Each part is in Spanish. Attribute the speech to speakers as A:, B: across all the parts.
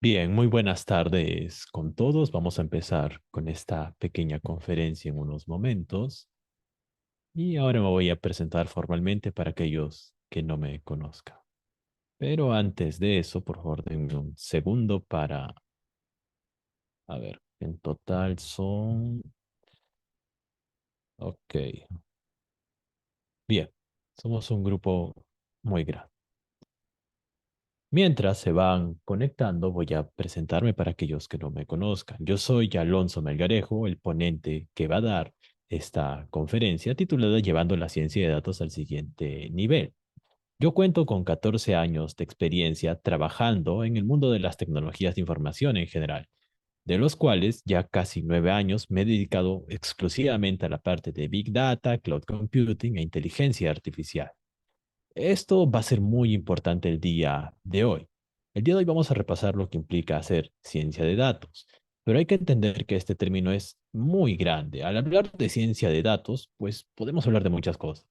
A: Bien, muy buenas tardes con todos. Vamos a empezar con esta pequeña conferencia en unos momentos. Y ahora me voy a presentar formalmente para aquellos que no me conozcan. Pero antes de eso, por favor, denme un segundo para, a ver, en total son, ok, bien, somos un grupo muy grande. Mientras se van conectando, voy a presentarme para aquellos que no me conozcan. Yo soy Alonso Melgarejo, el ponente que va a dar esta conferencia titulada Llevando la ciencia de datos al siguiente nivel. Yo cuento con 14 años de experiencia trabajando en el mundo de las tecnologías de información en general, de los cuales ya casi 9 años me he dedicado exclusivamente a la parte de Big Data, Cloud Computing e inteligencia artificial. Esto va a ser muy importante el día de hoy. El día de hoy vamos a repasar lo que implica hacer ciencia de datos, pero hay que entender que este término es muy grande. Al hablar de ciencia de datos, pues podemos hablar de muchas cosas,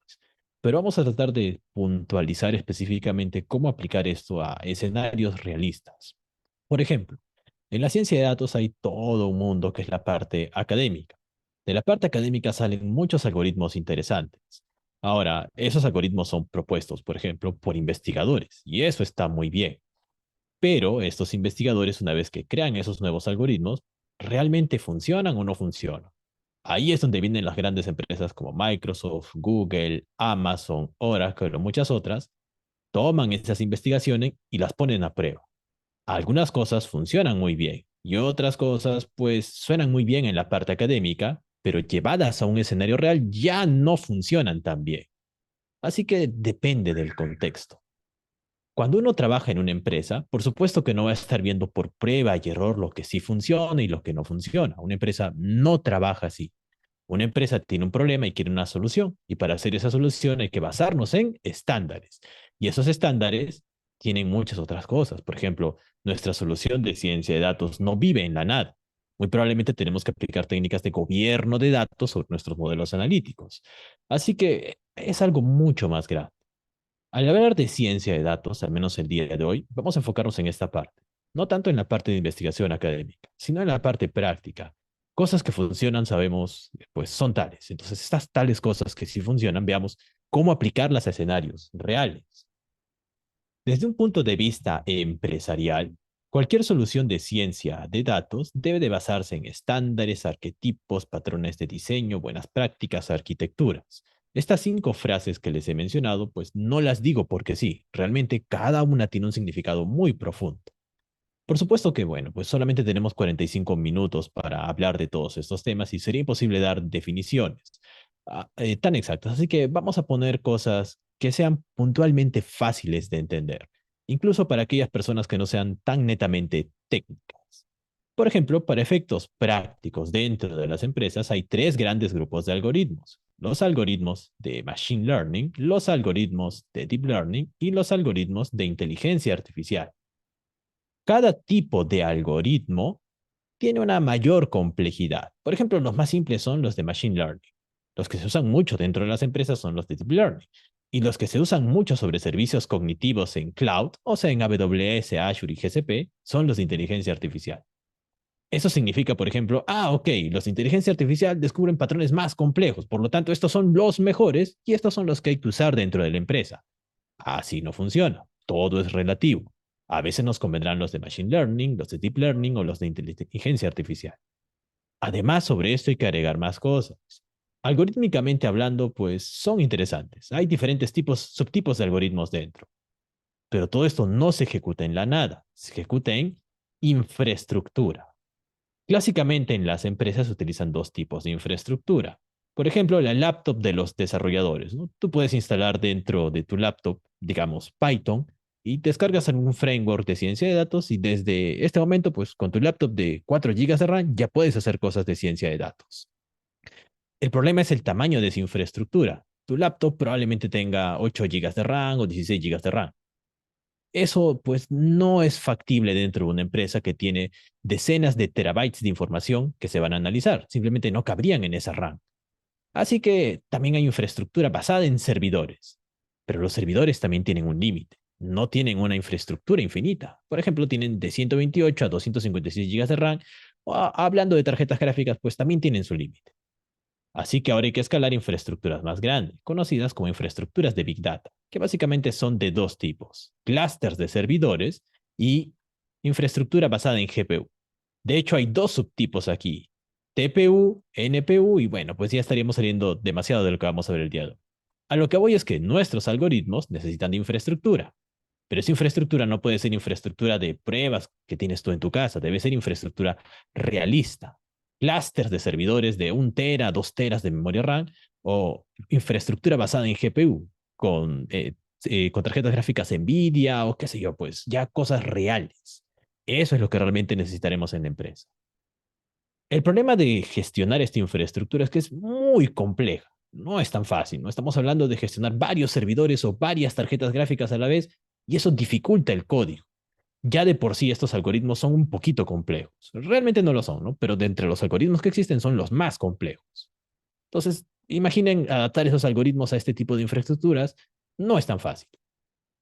A: pero vamos a tratar de puntualizar específicamente cómo aplicar esto a escenarios realistas. Por ejemplo, en la ciencia de datos hay todo un mundo que es la parte académica. De la parte académica salen muchos algoritmos interesantes. Ahora, esos algoritmos son propuestos, por ejemplo, por investigadores, y eso está muy bien. Pero estos investigadores, una vez que crean esos nuevos algoritmos, ¿realmente funcionan o no funcionan? Ahí es donde vienen las grandes empresas como Microsoft, Google, Amazon, Oracle o muchas otras, toman esas investigaciones y las ponen a prueba. Algunas cosas funcionan muy bien y otras cosas pues suenan muy bien en la parte académica, pero llevadas a un escenario real ya no funcionan tan bien. Así que depende del contexto. Cuando uno trabaja en una empresa, por supuesto que no va a estar viendo por prueba y error lo que sí funciona y lo que no funciona. Una empresa no trabaja así. Una empresa tiene un problema y quiere una solución. Y para hacer esa solución hay que basarnos en estándares. Y esos estándares tienen muchas otras cosas. Por ejemplo, nuestra solución de ciencia de datos no vive en la nada. Muy probablemente tenemos que aplicar técnicas de gobierno de datos sobre nuestros modelos analíticos. Así que es algo mucho más grande. Al hablar de ciencia de datos, al menos el día de hoy, vamos a enfocarnos en esta parte. No tanto en la parte de investigación académica, sino en la parte práctica. Cosas que funcionan, sabemos, pues son tales. Entonces, estas tales cosas que sí funcionan, veamos cómo aplicarlas a escenarios reales. Desde un punto de vista empresarial, cualquier solución de ciencia de datos debe de basarse en estándares, arquetipos, patrones de diseño, buenas prácticas, arquitecturas. Estas 5 frases que les he mencionado, pues no las digo porque sí, realmente cada una tiene un significado muy profundo. Por supuesto que, bueno, pues solamente tenemos 45 minutos para hablar de todos estos temas y sería imposible dar definiciones tan exactas. Así que vamos a poner cosas que sean puntualmente fáciles de entender, incluso para aquellas personas que no sean tan netamente técnicas. Por ejemplo, para efectos prácticos dentro de las empresas hay 3 grandes grupos de algoritmos. Los algoritmos de Machine Learning, los algoritmos de Deep Learning y los algoritmos de inteligencia artificial. Cada tipo de algoritmo tiene una mayor complejidad. Por ejemplo, los más simples son los de Machine Learning. Los que se usan mucho dentro de las empresas son los de Deep Learning. Y los que se usan mucho sobre servicios cognitivos en cloud, o sea, en AWS, Azure y GCP, son los de inteligencia artificial. Eso significa, por ejemplo, ok, los de inteligencia artificial descubren patrones más complejos, por lo tanto, estos son los mejores y estos son los que hay que usar dentro de la empresa. Así no funciona. Todo es relativo. A veces nos convendrán los de Machine Learning, los de Deep Learning o los de inteligencia artificial. Además, sobre esto hay que agregar más cosas. Algorítmicamente hablando, pues son interesantes. Hay diferentes tipos, subtipos de algoritmos dentro. Pero todo esto no se ejecuta en la nada, se ejecuta en infraestructura. Clásicamente en las empresas se utilizan 2 tipos de infraestructura. Por ejemplo, la laptop de los desarrolladores, ¿no? Tú puedes instalar dentro de tu laptop, digamos, Python y descargas algún framework de ciencia de datos y desde este momento, pues con tu laptop de 4 gigas de RAM ya puedes hacer cosas de ciencia de datos. El problema es el tamaño de esa infraestructura. Tu laptop probablemente tenga 8 gigas de RAM o 16 gigas de RAM. Eso pues no es factible dentro de una empresa que tiene decenas de terabytes de información que se van a analizar. Simplemente no cabrían en esa RAM. Así que también hay infraestructura basada en servidores. Pero los servidores también tienen un límite. no tienen una infraestructura infinita. Por ejemplo, tienen de 128 a 256 gigas de RAM. Hablando de tarjetas gráficas, pues también tienen su límite. Así que ahora hay que escalar infraestructuras más grandes, conocidas como infraestructuras de Big Data, que básicamente son de dos tipos: clústeres de servidores y infraestructura basada en GPU. De hecho, hay dos subtipos aquí: TPU, NPU, y bueno, pues ya estaríamos saliendo demasiado de lo que vamos a ver el día de hoy. A lo que voy es que nuestros algoritmos necesitan de infraestructura, pero esa infraestructura no puede ser infraestructura de pruebas que tienes tú en tu casa, debe ser infraestructura realista. Clústeres de servidores de 1 tera, 2 teras de memoria RAM, o infraestructura basada en GPU con tarjetas gráficas NVIDIA o qué sé yo, pues ya cosas reales. Eso es lo que realmente necesitaremos en la empresa. El problema de gestionar esta infraestructura es que es muy compleja. No es tan fácil, ¿no? Estamos hablando de gestionar varios servidores o varias tarjetas gráficas a la vez y eso dificulta el código. Ya de por sí estos algoritmos son un poquito complejos. Realmente no lo son, ¿no? Pero de entre los algoritmos que existen son los más complejos. Entonces, imaginen adaptar esos algoritmos a este tipo de infraestructuras. No es tan fácil.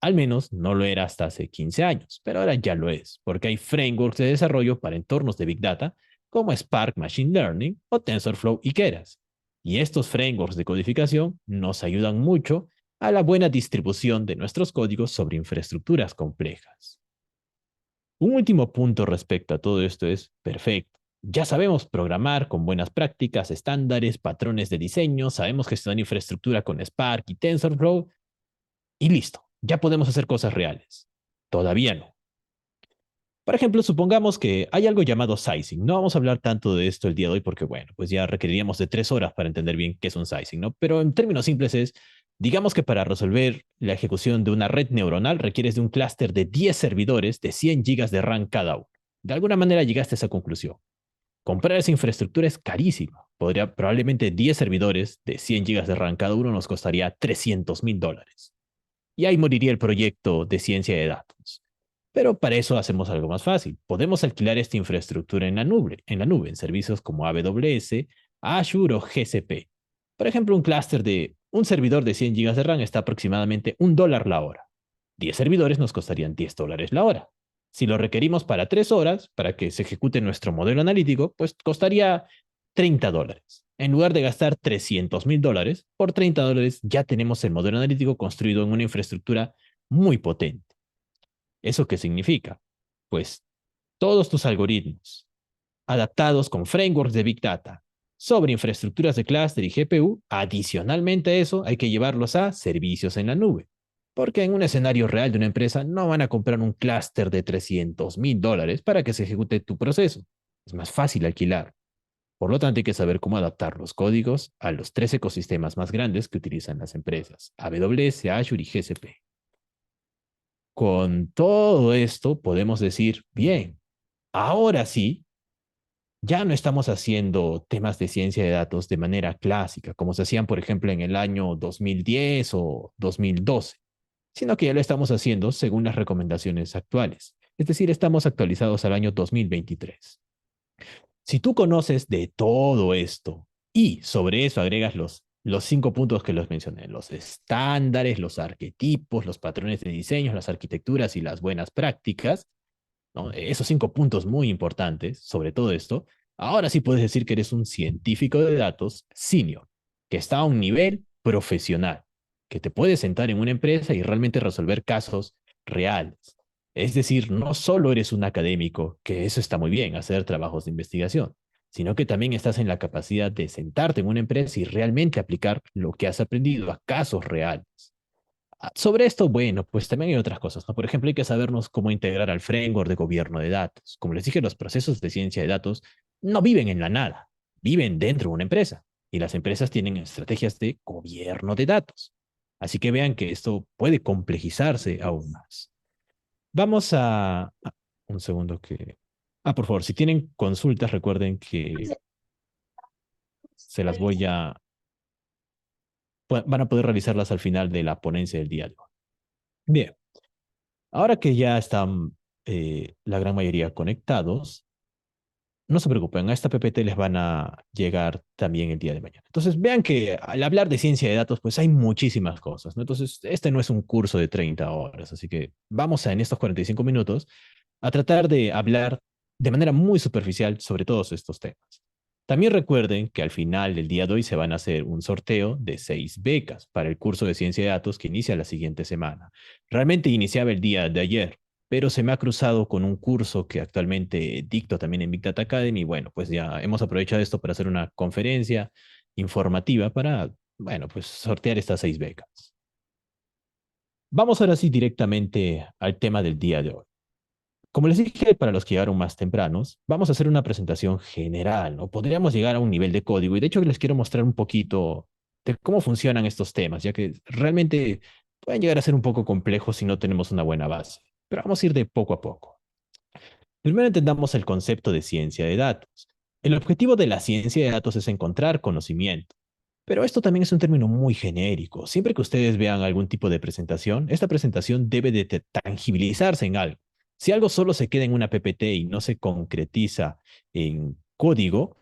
A: Al menos no lo era hasta hace 15 años, pero ahora ya lo es, porque hay frameworks de desarrollo para entornos de Big Data como Spark Machine Learning o TensorFlow y Keras. Y estos frameworks de codificación nos ayudan mucho a la buena distribución de nuestros códigos sobre infraestructuras complejas. Un último punto respecto a todo esto es: perfecto. Ya sabemos programar con buenas prácticas, estándares, patrones de diseño, sabemos gestionar infraestructura con Spark y TensorFlow, y listo, ya podemos hacer cosas reales. Todavía no. Por ejemplo, supongamos que hay algo llamado sizing. No vamos a hablar tanto de esto el día de hoy porque, bueno, pues ya requeriríamos de 3 horas para entender bien qué es un sizing, ¿no? Pero en términos simples es, digamos que para resolver la ejecución de una red neuronal requieres de un clúster de 10 servidores de 100 gigas de RAM cada uno. De alguna manera llegaste a esa conclusión. Comprar esa infraestructura es carísima. Probablemente 10 servidores de 100 gigas de RAM cada uno nos costaría $300,000. Y ahí moriría el proyecto de ciencia de datos. Pero para eso hacemos algo más fácil. Podemos alquilar esta infraestructura en servicios como AWS, Azure o GCP. Por ejemplo, un clúster de un servidor de 100 gigas de RAM está aproximadamente $1 la hora. 10 servidores nos costarían $10 la hora. Si lo requerimos para 3 horas, para que se ejecute nuestro modelo analítico, pues costaría $30. En lugar de gastar $300,000, por $30 ya tenemos el modelo analítico construido en una infraestructura muy potente. ¿Eso qué significa? Pues todos tus algoritmos adaptados con frameworks de Big Data sobre infraestructuras de clúster y GPU, adicionalmente a eso hay que llevarlos a servicios en la nube. Porque en un escenario real de una empresa no van a comprar un clúster de $300,000 para que se ejecute tu proceso. Es más fácil alquilar. Por lo tanto, hay que saber cómo adaptar los códigos a los 3 ecosistemas más grandes que utilizan las empresas: AWS, Azure y GCP. Con todo esto, podemos decir, bien, ahora sí, ya no estamos haciendo temas de ciencia de datos de manera clásica, como se hacían, por ejemplo, en el año 2010 o 2012, sino que ya lo estamos haciendo según las recomendaciones actuales. Es decir, estamos actualizados al año 2023. Si tú conoces de todo esto y sobre eso agregas los 5 puntos que los mencioné: los estándares, los arquetipos, los patrones de diseño, las arquitecturas y las buenas prácticas, ¿no? Esos 5 puntos muy importantes sobre todo esto, ahora sí puedes decir que eres un científico de datos senior, que está a un nivel profesional, que te puede sentar en una empresa y realmente resolver casos reales. Es decir, no solo eres un académico, que eso está muy bien, hacer trabajos de investigación, sino que también estás en la capacidad de sentarte en una empresa y realmente aplicar lo que has aprendido a casos reales. Sobre esto, bueno, pues también hay otras cosas, ¿no? Por ejemplo, hay que sabernos cómo integrar al framework de gobierno de datos. Como les dije, los procesos de ciencia de datos no viven en la nada, viven dentro de una empresa. Y las empresas tienen estrategias de gobierno de datos. Así que vean que esto puede complejizarse aún más. Vamos a... Un segundo que... por favor, si tienen consultas, recuerden que se las voy a... Van a poder realizarlas al final de la ponencia del día de hoy. Bien. Ahora que ya están la gran mayoría conectados, no se preocupen, a esta PPT les van a llegar también el día de mañana. Entonces, vean que al hablar de ciencia de datos, pues hay muchísimas cosas, ¿no? Entonces, este no es un curso de 30 horas, así que vamos a, en estos 45 minutos, a tratar de hablar de manera muy superficial sobre todos estos temas. También recuerden que al final del día de hoy se van a hacer un sorteo de 6 becas para el curso de ciencia de datos que inicia la siguiente semana. Realmente iniciaba el día de ayer, pero se me ha cruzado con un curso que actualmente dicto también en Big Data Academy. Y bueno, pues ya hemos aprovechado esto para hacer una conferencia informativa para, bueno, pues sortear estas 6 becas. Vamos ahora sí directamente al tema del día de hoy. Como les dije, para los que llegaron más tempranos, vamos a hacer una presentación general, ¿no? Podríamos llegar a un nivel de código y de hecho les quiero mostrar un poquito de cómo funcionan estos temas, ya que realmente pueden llegar a ser un poco complejos si no tenemos una buena base. Pero vamos a ir de poco a poco. Primero entendamos el concepto de ciencia de datos. El objetivo de la ciencia de datos es encontrar conocimiento, pero esto también es un término muy genérico. Siempre que ustedes vean algún tipo de presentación, esta presentación debe de tangibilizarse en algo. Si algo solo se queda en una PPT y no se concretiza en código,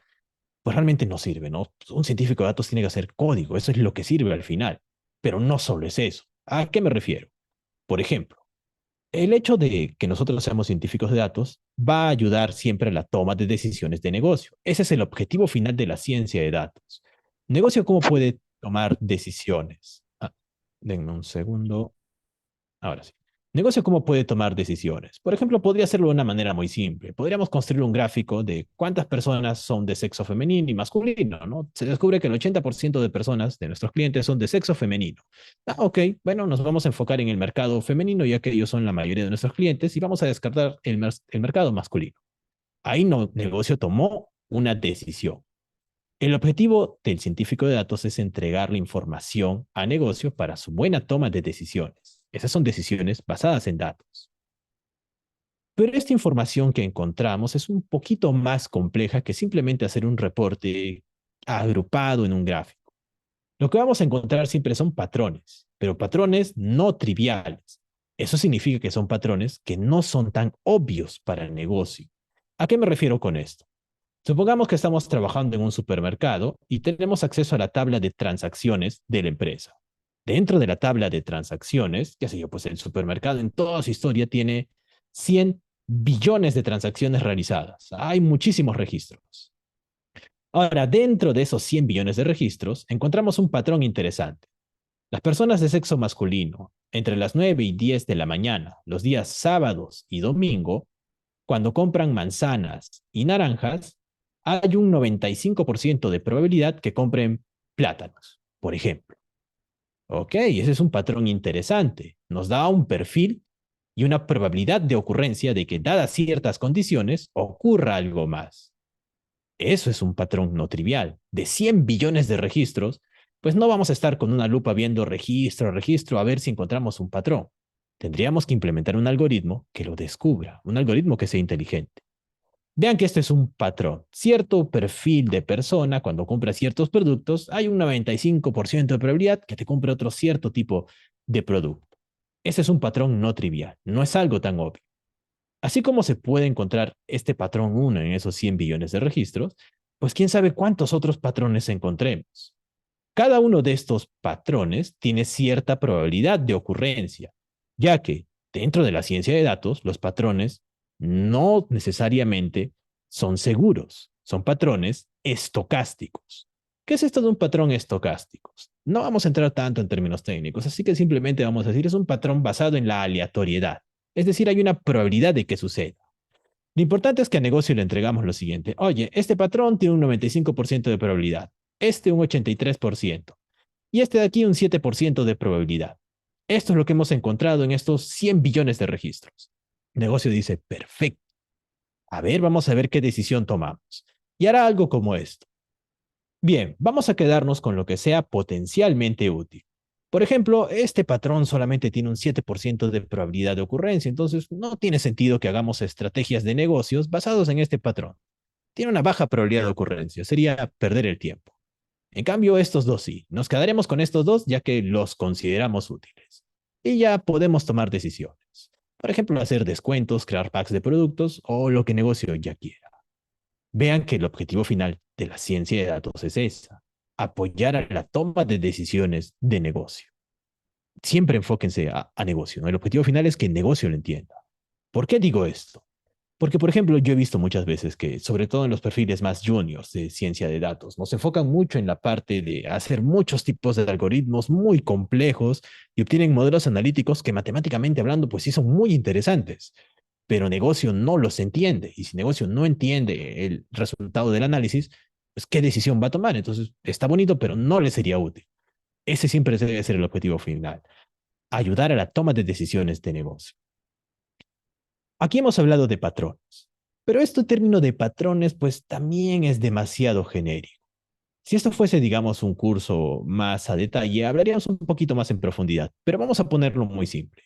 A: pues realmente no sirve, ¿no? Un científico de datos tiene que hacer código, eso es lo que sirve al final, pero no solo es eso. ¿A qué me refiero? Por ejemplo, el hecho de que nosotros seamos científicos de datos va a ayudar siempre a la toma de decisiones de negocio. Ese es el objetivo final de la ciencia de datos. Negocio, ¿cómo puede tomar decisiones? Denme un segundo. Ahora sí. Negocio, ¿cómo puede tomar decisiones? Por ejemplo, podría hacerlo de una manera muy simple. Podríamos construir un gráfico de cuántas personas son de sexo femenino y masculino, ¿no? Se descubre que el 80% de personas de nuestros clientes son de sexo femenino. Ok, bueno, nos vamos a enfocar en el mercado femenino, ya que ellos son la mayoría de nuestros clientes, y vamos a descartar el mercado masculino. Ahí no, negocio tomó una decisión. El objetivo del científico de datos es entregar la información a negocio para su buena toma de decisiones. Esas son decisiones basadas en datos. Pero esta información que encontramos es un poquito más compleja que simplemente hacer un reporte agrupado en un gráfico. Lo que vamos a encontrar siempre son patrones, pero patrones no triviales. Eso significa que son patrones que no son tan obvios para el negocio. ¿A qué me refiero con esto? Supongamos que estamos trabajando en un supermercado y tenemos acceso a la tabla de transacciones de la empresa. Dentro de la tabla de transacciones, qué sé yo, pues el supermercado en toda su historia tiene 100 billones de transacciones realizadas. Hay muchísimos registros. Ahora, dentro de esos 100 billones de registros, encontramos un patrón interesante. Las personas de sexo masculino, entre las 9 y 10 de la mañana, los días sábados y domingo, cuando compran manzanas y naranjas, hay un 95% de probabilidad que compren plátanos, por ejemplo. Ok, ese es un patrón interesante. Nos da un perfil y una probabilidad de ocurrencia de que, dadas ciertas condiciones, ocurra algo más. Eso es un patrón no trivial. De 100 billones de registros, pues no vamos a estar con una lupa viendo registro a registro a ver si encontramos un patrón. Tendríamos que implementar un algoritmo que lo descubra, un algoritmo que sea inteligente. Vean que este es un patrón. Cierto perfil de persona, cuando compra ciertos productos, hay un 95% de probabilidad que te compre otro cierto tipo de producto. Ese es un patrón no trivial, no es algo tan obvio. Así como se puede encontrar este patrón 1 en esos 100 billones de registros, pues quién sabe cuántos otros patrones encontremos. Cada uno de estos patrones tiene cierta probabilidad de ocurrencia, ya que dentro de la ciencia de datos, los patrones no necesariamente son seguros, son patrones estocásticos. ¿Qué es esto de un patrón estocástico? No vamos a entrar tanto en términos técnicos, así que simplemente vamos a decir es un patrón basado en la aleatoriedad, es decir, hay una probabilidad de que suceda. Lo importante es que a negocio le entregamos lo siguiente. Oye, este patrón tiene un 95% de probabilidad, este un 83% y este de aquí un 7% de probabilidad. Esto es lo que hemos encontrado en estos 100 billones de registros. Negocio dice, perfecto. A ver, vamos a ver qué decisión tomamos. Y hará algo como esto. Bien, vamos a quedarnos con lo que sea potencialmente útil. Por ejemplo, este patrón solamente tiene un 7% de probabilidad de ocurrencia, entonces no tiene sentido que hagamos estrategias de negocios basados en este patrón. Tiene una baja probabilidad de ocurrencia, sería perder el tiempo. En cambio, estos dos sí. Nos quedaremos con estos dos ya que los consideramos útiles. Y ya podemos tomar decisiones. Por ejemplo, hacer descuentos, crear packs de productos o lo que negocio ya quiera. Vean que el objetivo final de la ciencia de datos es esa, apoyar a la toma de decisiones de negocio. Siempre enfóquense a negocio, ¿no? El objetivo final es que el negocio lo entienda. ¿Por qué digo esto? Porque, por ejemplo, yo he visto muchas veces que, sobre todo en los perfiles más juniors de ciencia de datos, nos enfocan mucho en la parte de hacer muchos tipos de algoritmos muy complejos y obtienen modelos analíticos que matemáticamente hablando, pues sí son muy interesantes, pero negocio no los entiende. Y si negocio no entiende el resultado del análisis, pues ¿qué decisión va a tomar? Entonces, está bonito, pero no le sería útil. Ese siempre debe ser el objetivo final, ayudar a la toma de decisiones de negocio. Aquí hemos hablado de patrones, pero este término de patrones pues también es demasiado genérico. Si esto fuese, digamos, un curso más a detalle, hablaríamos un poquito más en profundidad, pero vamos a ponerlo muy simple.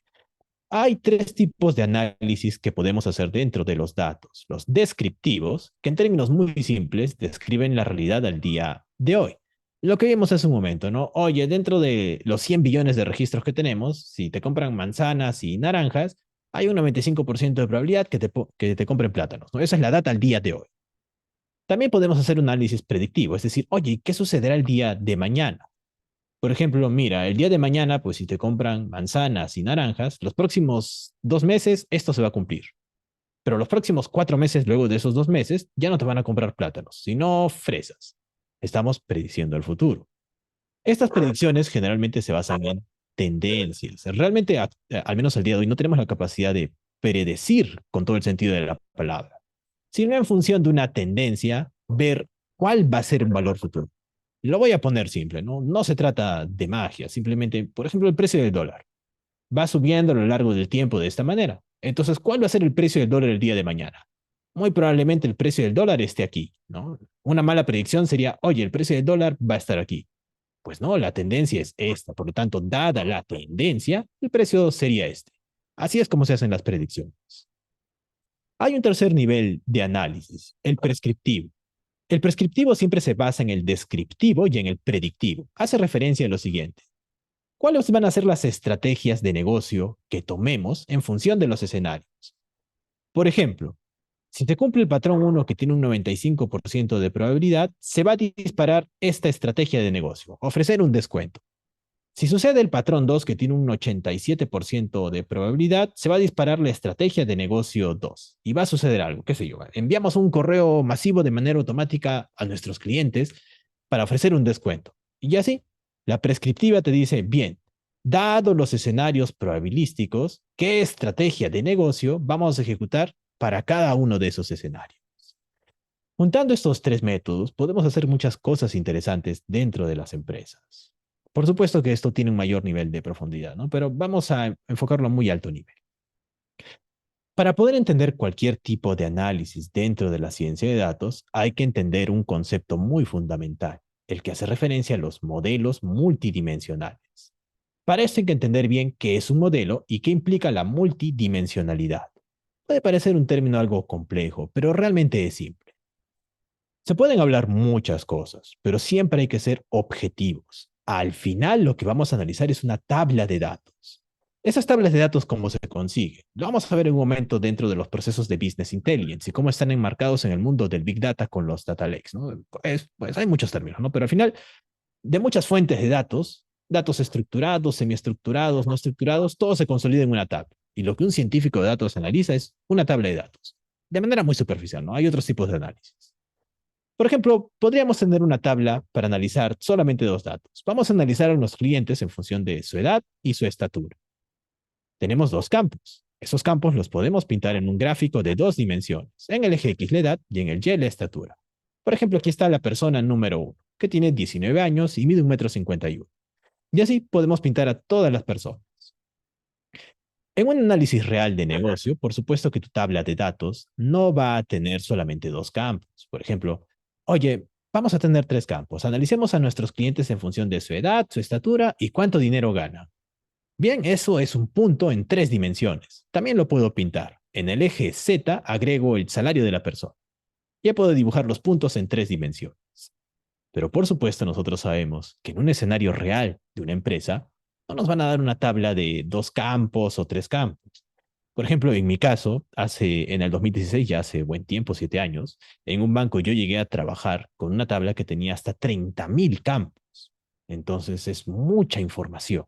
A: Hay tres tipos de análisis que podemos hacer dentro de los datos. Los descriptivos, que en términos muy simples describen la realidad al día de hoy. Lo que vimos hace un momento, ¿no? Oye, dentro de los 100 billones de registros que tenemos, si te compran manzanas y naranjas, hay un 95% de probabilidad que te compren plátanos, ¿no? Esa es la data al día de hoy. También podemos hacer un análisis predictivo, es decir, oye, ¿qué sucederá el día de mañana? Por ejemplo, mira, el día de mañana, pues si te compran manzanas y naranjas, los próximos 2 meses esto se va a cumplir. Pero los próximos 4 meses, luego de esos 2 meses, ya no te van a comprar plátanos, sino fresas. Estamos prediciendo el futuro. Estas predicciones generalmente se basan en tendencias. Realmente, al menos al día de hoy, no tenemos la capacidad de predecir con todo el sentido de la palabra, sino en función de una tendencia, ver cuál va a ser un valor futuro. Lo voy a poner simple, ¿no? No se trata de magia, simplemente, por ejemplo, el precio del dólar va subiendo a lo largo del tiempo de esta manera. Entonces, ¿cuál va a ser el precio del dólar el día de mañana? Muy probablemente el precio del dólar esté aquí, ¿no? Una mala predicción sería, oye, el precio del dólar va a estar aquí. Pues no, la tendencia es esta. Por lo tanto, dada la tendencia, el precio sería este. Así es como se hacen las predicciones. Hay un tercer nivel de análisis, el prescriptivo. El prescriptivo siempre se basa en el descriptivo y en el predictivo. Hace referencia a lo siguiente. ¿Cuáles van a ser las estrategias de negocio que tomemos en función de los escenarios? Por ejemplo, si te cumple el patrón 1 que tiene un 95% de probabilidad, se va a disparar esta estrategia de negocio, ofrecer un descuento. Si sucede el patrón 2 que tiene un 87% de probabilidad, se va a disparar la estrategia de negocio 2 y va a suceder algo, qué sé yo. Enviamos un correo masivo de manera automática a nuestros clientes para ofrecer un descuento. Y así, la prescriptiva te dice, bien, dado los escenarios probabilísticos, ¿qué estrategia de negocio vamos a ejecutar para cada uno de esos escenarios? Juntando estos tres métodos, podemos hacer muchas cosas interesantes dentro de las empresas. Por supuesto que esto tiene un mayor nivel de profundidad, ¿no? Pero vamos a enfocarlo a muy alto nivel. Para poder entender cualquier tipo de análisis dentro de la ciencia de datos, hay que entender un concepto muy fundamental, el que hace referencia a los modelos multidimensionales. Para esto hay que entender bien qué es un modelo y qué implica la multidimensionalidad. Puede parecer un término algo complejo, pero realmente es simple. Se pueden hablar muchas cosas, pero siempre hay que ser objetivos. Al final lo que vamos a analizar es una tabla de datos. Esas tablas de datos, ¿cómo se consigue? Lo vamos a ver en un momento dentro de los procesos de Business Intelligence y cómo están enmarcados en el mundo del Big Data con los Data Lakes, ¿no? Pues hay muchos términos, ¿no? Pero al final, de muchas fuentes de datos, datos estructurados, semiestructurados, no estructurados, todo se consolida en una tabla. Y lo que un científico de datos analiza es una tabla de datos. De manera muy superficial, ¿no? Hay otros tipos de análisis. Por ejemplo, podríamos tener una tabla para analizar solamente dos datos. Vamos a analizar a los clientes en función de su edad y su estatura. Tenemos dos campos. Esos campos los podemos pintar en un gráfico de dos dimensiones, en el eje X la edad y en el Y la estatura. Por ejemplo, aquí está la persona número 1, que tiene 19 años y mide 1,51 m. Y así podemos pintar a todas las personas. En un análisis real de negocio, por supuesto que tu tabla de datos no va a tener solamente dos campos. Por ejemplo, oye, vamos a tener tres campos. Analicemos a nuestros clientes en función de su edad, su estatura y cuánto dinero gana. Bien, eso es un punto en tres dimensiones. También lo puedo pintar. En el eje Z agrego el salario de la persona. Ya puedo dibujar los puntos en tres dimensiones. Pero por supuesto nosotros sabemos que en un escenario real de una empresa no nos van a dar una tabla de dos campos o tres campos. Por ejemplo, en mi caso, en el 2016, ya hace buen tiempo, 7 años, en un banco yo llegué a trabajar con una tabla que tenía hasta 30.000 campos. Entonces es mucha información.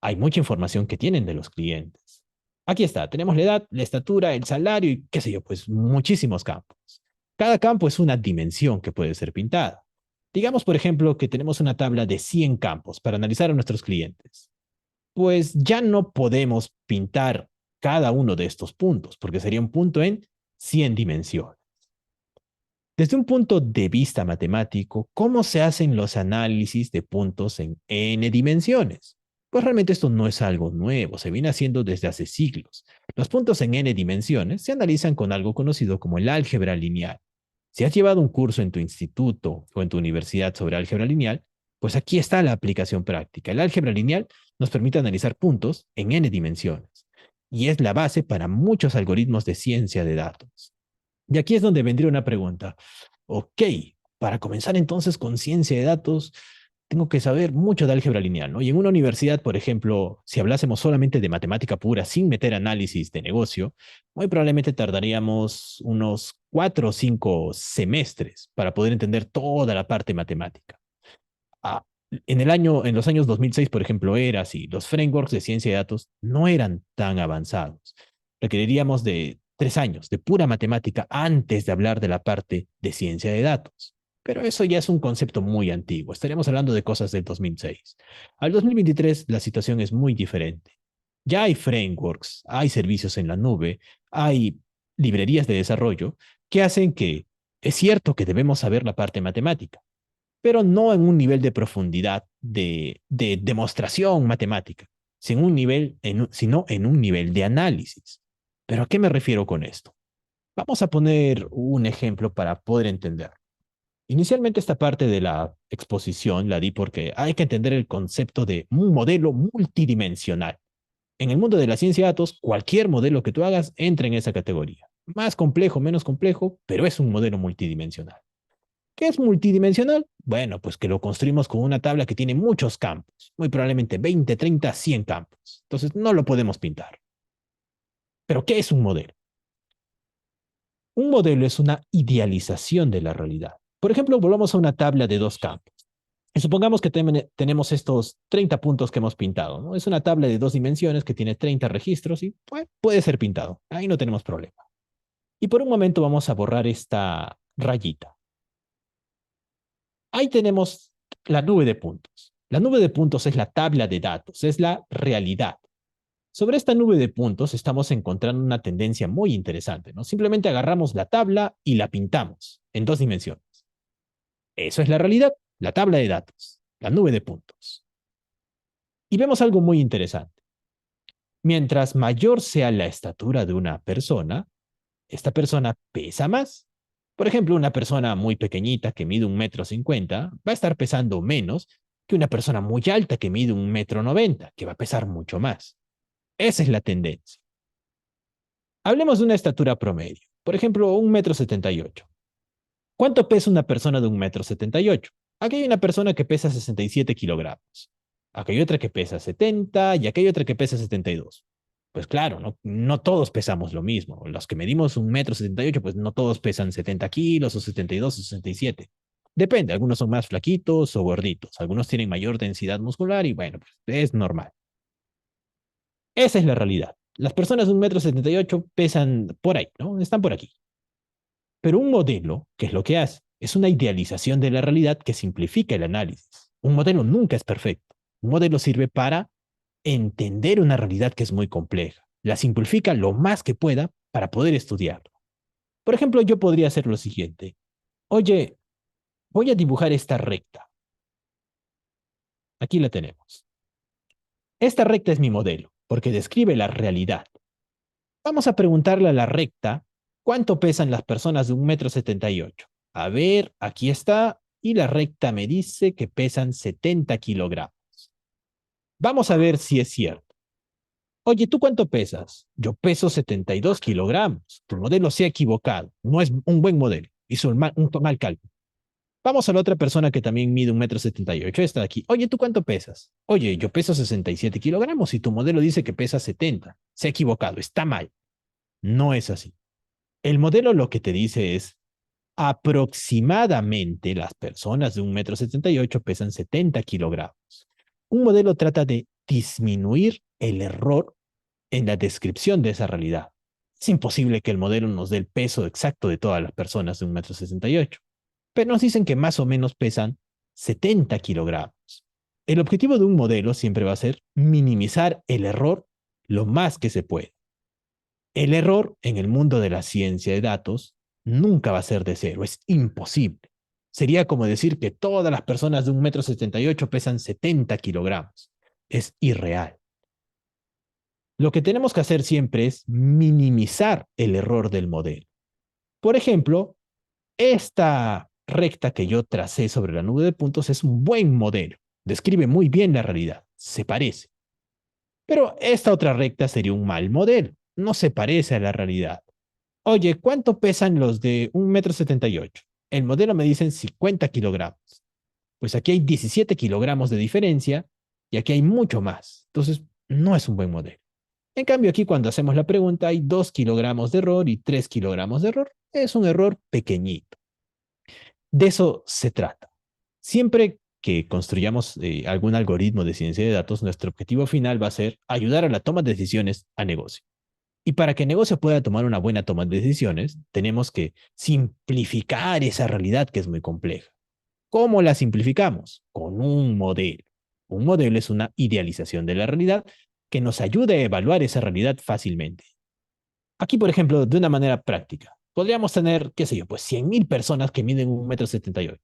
A: Hay mucha información que tienen de los clientes. Aquí está, tenemos la edad, la estatura, el salario y qué sé yo, pues muchísimos campos. Cada campo es una dimensión que puede ser pintada. Digamos, por ejemplo, que tenemos una tabla de 100 campos para analizar a nuestros clientes. Pues ya no podemos pintar cada uno de estos puntos, porque sería un punto en 100 dimensiones. Desde un punto de vista matemático, ¿cómo se hacen los análisis de puntos en n dimensiones? Pues realmente esto no es algo nuevo, se viene haciendo desde hace siglos. Los puntos en n dimensiones se analizan con algo conocido como el álgebra lineal. Si has llevado un curso en tu instituto o en tu universidad sobre álgebra lineal, pues aquí está la aplicación práctica. El álgebra lineal nos permite analizar puntos en n dimensiones y es la base para muchos algoritmos de ciencia de datos. Y aquí es donde vendría una pregunta. Ok, para comenzar entonces con ciencia de datos, tengo que saber mucho de álgebra lineal, ¿no? Y en una universidad, por ejemplo, si hablásemos solamente de matemática pura sin meter análisis de negocio, muy probablemente tardaríamos unos 4 o 5 semestres para poder entender toda la parte matemática. Ah, en los años 2006, por ejemplo, era así. Los frameworks de ciencia de datos no eran tan avanzados. Requeriríamos de 3 años de pura matemática antes de hablar de la parte de ciencia de datos. Pero eso ya es un concepto muy antiguo. Estaríamos hablando de cosas del 2006. Al 2023 la situación es muy diferente. Ya hay frameworks, hay servicios en la nube, hay librerías de desarrollo que hacen que es cierto que debemos saber la parte matemática, pero no en un nivel de profundidad de demostración matemática, sino en un nivel de análisis. ¿Pero a qué me refiero con esto? Vamos a poner un ejemplo para poder entender. Inicialmente esta parte de la exposición la di porque hay que entender el concepto de un modelo multidimensional. En el mundo de la ciencia de datos, cualquier modelo que tú hagas entra en esa categoría. Más complejo, menos complejo, pero es un modelo multidimensional. ¿Qué es multidimensional? Bueno, pues que lo construimos con una tabla que tiene muchos campos, muy probablemente 20, 30, 100 campos. Entonces no lo podemos pintar. Pero ¿qué es un modelo? Un modelo es una idealización de la realidad. Por ejemplo, volvamos a una tabla de 2 campos. Y supongamos que tenemos estos 30 puntos que hemos pintado, ¿no? Es una tabla de 2 dimensiones que tiene 30 registros y bueno, puede ser pintado. Ahí no tenemos problema. Y por un momento vamos a borrar esta rayita. Ahí tenemos la nube de puntos. La nube de puntos es la tabla de datos, es la realidad. Sobre esta nube de puntos estamos encontrando una tendencia muy interesante, ¿no? Simplemente agarramos la tabla y la pintamos en 2 dimensiones. Eso es la realidad, la tabla de datos, la nube de puntos. Y vemos algo muy interesante. Mientras mayor sea la estatura de una persona, esta persona pesa más. Por ejemplo, una persona muy pequeñita que mide 1,50 m va a estar pesando menos que una persona muy alta que mide 1,90 m, que va a pesar mucho más. Esa es la tendencia. Hablemos de una estatura promedio. Por ejemplo, 1,78 m. ¿Cuánto pesa una persona de 1,78 m? Aquí hay una persona que pesa 67 kilogramos. Aquí hay otra que pesa 70 y aquí hay otra que pesa 72. Pues claro, no todos pesamos lo mismo. Los que medimos 1,78 m, pues no todos pesan 70 kilos o 72 o 67. Depende, algunos son más flaquitos o gorditos, algunos tienen mayor densidad muscular y bueno, pues es normal. Esa es la realidad. Las personas de 1,78 m pesan por ahí, ¿no? Están por aquí. Pero un modelo, ¿qué es lo que hace? Es una idealización de la realidad que simplifica el análisis. Un modelo nunca es perfecto. Un modelo sirve para entender una realidad que es muy compleja. La simplifica lo más que pueda para poder estudiarlo. Por ejemplo, yo podría hacer lo siguiente. Oye, voy a dibujar esta recta. Aquí la tenemos. Esta recta es mi modelo, porque describe la realidad. Vamos a preguntarle a la recta cuánto pesan las personas de 1,78 m. A ver, aquí está, y la recta me dice que pesan 70 kilogramos. Vamos a ver si es cierto. Oye, ¿tú cuánto pesas? Yo peso 72 kilogramos. Tu modelo se ha equivocado. No es un buen modelo. Hizo un mal cálculo. Vamos a la otra persona que también mide 1,78 m. Está aquí. Oye, ¿tú cuánto pesas? Oye, yo peso 67 kilogramos y tu modelo dice que pesa 70. Se ha equivocado, está mal. No es así. El modelo lo que te dice es, aproximadamente las personas de 1,78 m pesan 70 kilogramos. Un modelo trata de disminuir el error en la descripción de esa realidad. Es imposible que el modelo nos dé el peso exacto de todas las personas de 1,68 m, pero nos dicen que más o menos pesan 70 kilogramos. El objetivo de un modelo siempre va a ser minimizar el error lo más que se puede. El error en el mundo de la ciencia de datos nunca va a ser de cero, es imposible. Sería como decir que todas las personas de 1,78 m pesan 70 kilogramos. Es irreal. Lo que tenemos que hacer siempre es minimizar el error del modelo. Por ejemplo, esta recta que yo tracé sobre la nube de puntos es un buen modelo. Describe muy bien la realidad. Se parece. Pero esta otra recta sería un mal modelo. No se parece a la realidad. Oye, ¿cuánto pesan los de 1,78 m? El modelo me dice 50 kilogramos. Pues aquí hay 17 kilogramos de diferencia y aquí hay mucho más. Entonces, no es un buen modelo. En cambio, aquí cuando hacemos la pregunta hay 2 kilogramos de error y 3 kilogramos de error. Es un error pequeñito. De eso se trata. Siempre que construyamos algún algoritmo de ciencia de datos, nuestro objetivo final va a ser ayudar a la toma de decisiones a negocio. Y para que el negocio pueda tomar una buena toma de decisiones, tenemos que simplificar esa realidad que es muy compleja. ¿Cómo la simplificamos? Con un modelo. Un modelo es una idealización de la realidad que nos ayuda a evaluar esa realidad fácilmente. Aquí, por ejemplo, de una manera práctica, podríamos tener, qué sé yo, pues 100,000 personas que miden 1,78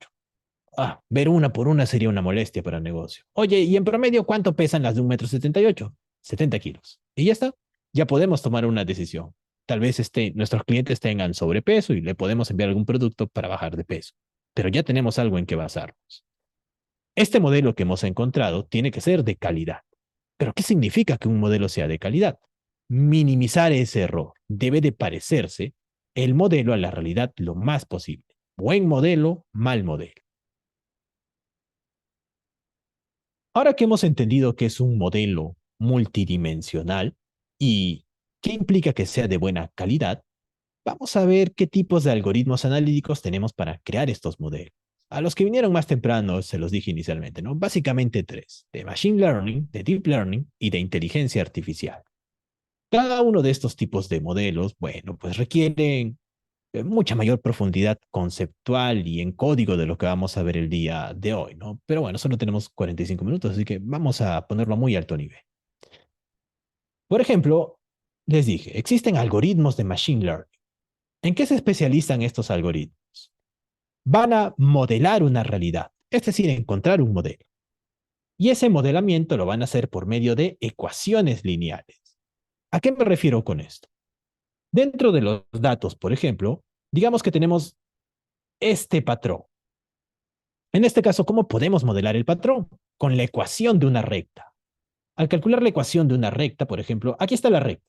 A: m. Ver una por una sería una molestia para el negocio. Oye, ¿y en promedio cuánto pesan las de 1,78 m? 70 kilos. Y ya está. Ya podemos tomar una decisión. Tal vez nuestros clientes tengan sobrepeso y le podemos enviar algún producto para bajar de peso. Pero ya tenemos algo en que basarnos. Este modelo que hemos encontrado tiene que ser de calidad. ¿Pero qué significa que un modelo sea de calidad? Minimizar ese error. Debe de parecerse el modelo a la realidad lo más posible. Buen modelo, mal modelo. Ahora que hemos entendido que es un modelo multidimensional y qué implica que sea de buena calidad, vamos a ver qué tipos de algoritmos analíticos tenemos para crear estos modelos. A los que vinieron más temprano se los dije inicialmente, ¿no? Básicamente tres: de Machine Learning, de Deep Learning y de inteligencia artificial. Cada uno de estos tipos de modelos, bueno, pues requieren mucha mayor profundidad conceptual y en código de lo que vamos a ver el día de hoy, ¿no? Pero bueno, solo tenemos 45 minutos, así que vamos a ponerlo a muy alto nivel. Por ejemplo, les dije, existen algoritmos de Machine Learning. ¿En qué se especializan estos algoritmos? Van a modelar una realidad, es decir, encontrar un modelo. Y ese modelamiento lo van a hacer por medio de ecuaciones lineales. ¿A qué me refiero con esto? Dentro de los datos, por ejemplo, digamos que tenemos este patrón. En este caso, ¿cómo podemos modelar el patrón? Con la ecuación de una recta. Al calcular la ecuación de una recta, por ejemplo, aquí está la recta.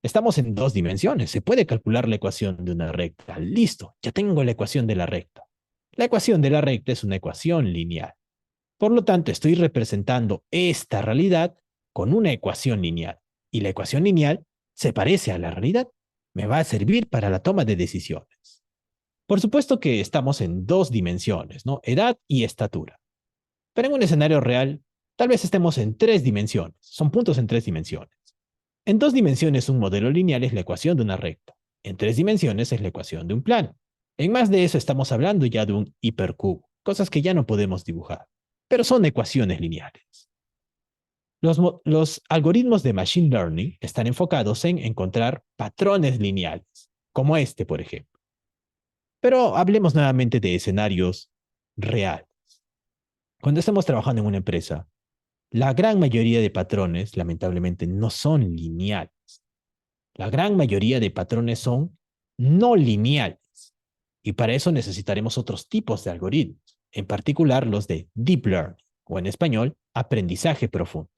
A: Estamos en 2 dimensiones. Se puede calcular la ecuación de una recta. Listo, ya tengo la ecuación de la recta. La ecuación de la recta es una ecuación lineal. Por lo tanto, estoy representando esta realidad con una ecuación lineal. Y la ecuación lineal se parece a la realidad. Me va a servir para la toma de decisiones. Por supuesto que estamos en 2 dimensiones, ¿no? Edad y estatura. Pero en un escenario real, tal vez estemos en 3 dimensiones. Son puntos en 3 dimensiones. En 2 dimensiones, un modelo lineal es la ecuación de una recta. En 3 dimensiones es la ecuación de un plano. En más de eso estamos hablando ya de un hipercubo, cosas que ya no podemos dibujar, pero son ecuaciones lineales. Los algoritmos de Machine Learning están enfocados en encontrar patrones lineales, como este, por ejemplo. Pero hablemos nuevamente de escenarios reales. Cuando estamos trabajando en una empresa, la gran mayoría de patrones, lamentablemente, no son lineales. La gran mayoría de patrones son no lineales. Y para eso necesitaremos otros tipos de algoritmos, en particular los de Deep Learning, o en español, aprendizaje profundo.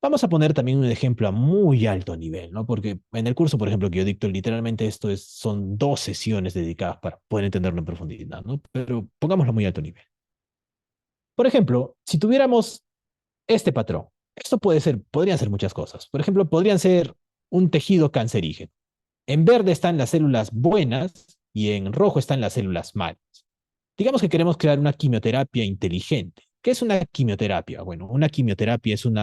A: Vamos a poner también un ejemplo a muy alto nivel, ¿no? Porque en el curso, por ejemplo, que yo dicto, literalmente son 2 sesiones dedicadas para poder entenderlo en profundidad, ¿no? Pero pongámoslo a muy alto nivel. Por ejemplo, si tuviéramos este patrón, esto podrían ser muchas cosas. Por ejemplo, podrían ser un tejido cancerígeno. En verde están las células buenas y en rojo están las células malas. Digamos que queremos crear una quimioterapia inteligente. ¿Qué es una quimioterapia? Bueno, una quimioterapia es un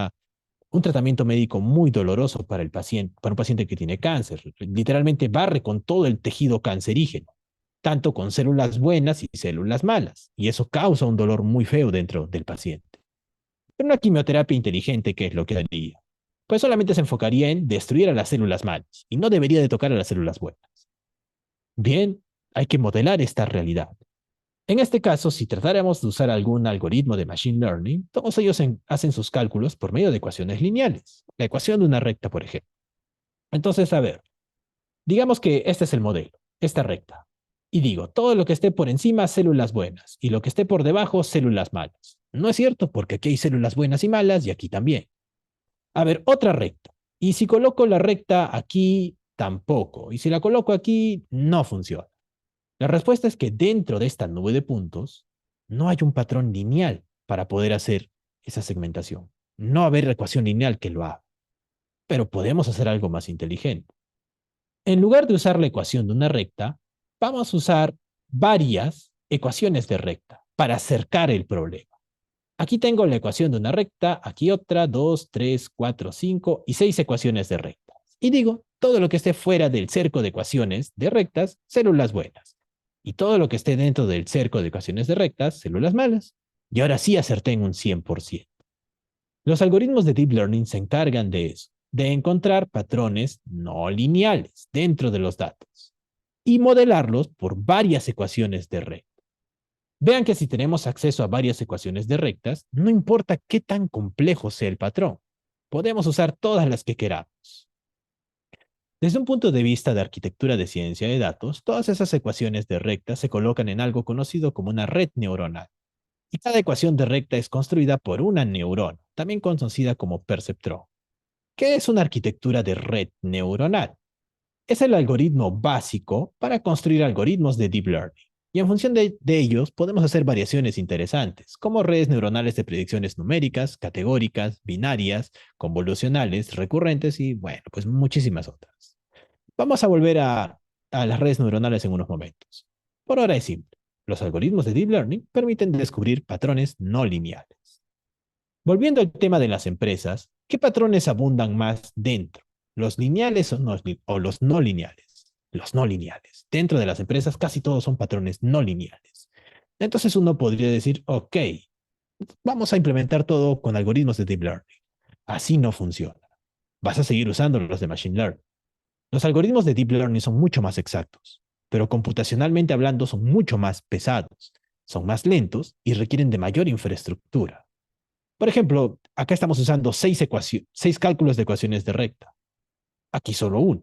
A: tratamiento médico muy doloroso para el paciente, para un paciente que tiene cáncer. Literalmente barre con todo el tejido cancerígeno, tanto con células buenas y células malas, y eso causa un dolor muy feo dentro del paciente. Pero una quimioterapia inteligente, ¿qué es lo que haría? Pues solamente se enfocaría en destruir a las células malas y no debería de tocar a las células buenas. Bien, hay que modelar esta realidad. En este caso, si tratáramos de usar algún algoritmo de Machine Learning, todos ellos hacen sus cálculos por medio de ecuaciones lineales. La ecuación de una recta, por ejemplo. Entonces, a ver, digamos que este es el modelo, esta recta. Y digo, todo lo que esté por encima, células buenas, y lo que esté por debajo, células malas. No es cierto, porque aquí hay células buenas y malas, y aquí también. A ver, otra recta. Y si coloco la recta aquí, tampoco. Y si la coloco aquí, no funciona. La respuesta es que dentro de esta nube de puntos no hay un patrón lineal para poder hacer esa segmentación. No haber ecuación lineal que lo haga. Pero podemos hacer algo más inteligente. En lugar de usar la ecuación de una recta, vamos a usar varias ecuaciones de recta para acercar el problema. Aquí tengo la ecuación de una recta, aquí otra, 2, 3, 4, 5 y 6 ecuaciones de rectas. Y digo, todo lo que esté fuera del cerco de ecuaciones de rectas, células buenas. Y todo lo que esté dentro del cerco de ecuaciones de rectas, células malas. Y ahora sí acerté en un 100%. Los algoritmos de Deep Learning se encargan de eso, de encontrar patrones no lineales dentro de los datos y modelarlos por varias ecuaciones de rectas. Vean que si tenemos acceso a varias ecuaciones de rectas, no importa qué tan complejo sea el patrón, podemos usar todas las que queramos. Desde un punto de vista de arquitectura de ciencia de datos, todas esas ecuaciones de rectas se colocan en algo conocido como una red neuronal. Y cada ecuación de recta es construida por una neurona, también conocida como perceptrón. ¿Qué es una arquitectura de red neuronal? Es el algoritmo básico para construir algoritmos de deep learning. Y en función de ellos podemos hacer variaciones interesantes, como redes neuronales de predicciones numéricas, categóricas, binarias, convolucionales, recurrentes y, bueno, pues muchísimas otras. Vamos a volver a las redes neuronales en unos momentos. Por ahora es simple. Los algoritmos de deep learning permiten descubrir patrones no lineales. Volviendo al tema de las empresas, ¿qué patrones abundan más dentro? ¿Los lineales o los no lineales? Los no lineales. Dentro de las empresas casi todos son patrones no lineales. Entonces uno podría decir, ok, vamos a implementar todo con algoritmos de deep learning. Así no funciona. Vas a seguir usando los de machine learning. Los algoritmos de deep learning son mucho más exactos, pero computacionalmente hablando son mucho más pesados, son más lentos y requieren de mayor infraestructura. Por ejemplo, acá estamos usando 6 cálculos de ecuaciones de recta. Aquí solo uno.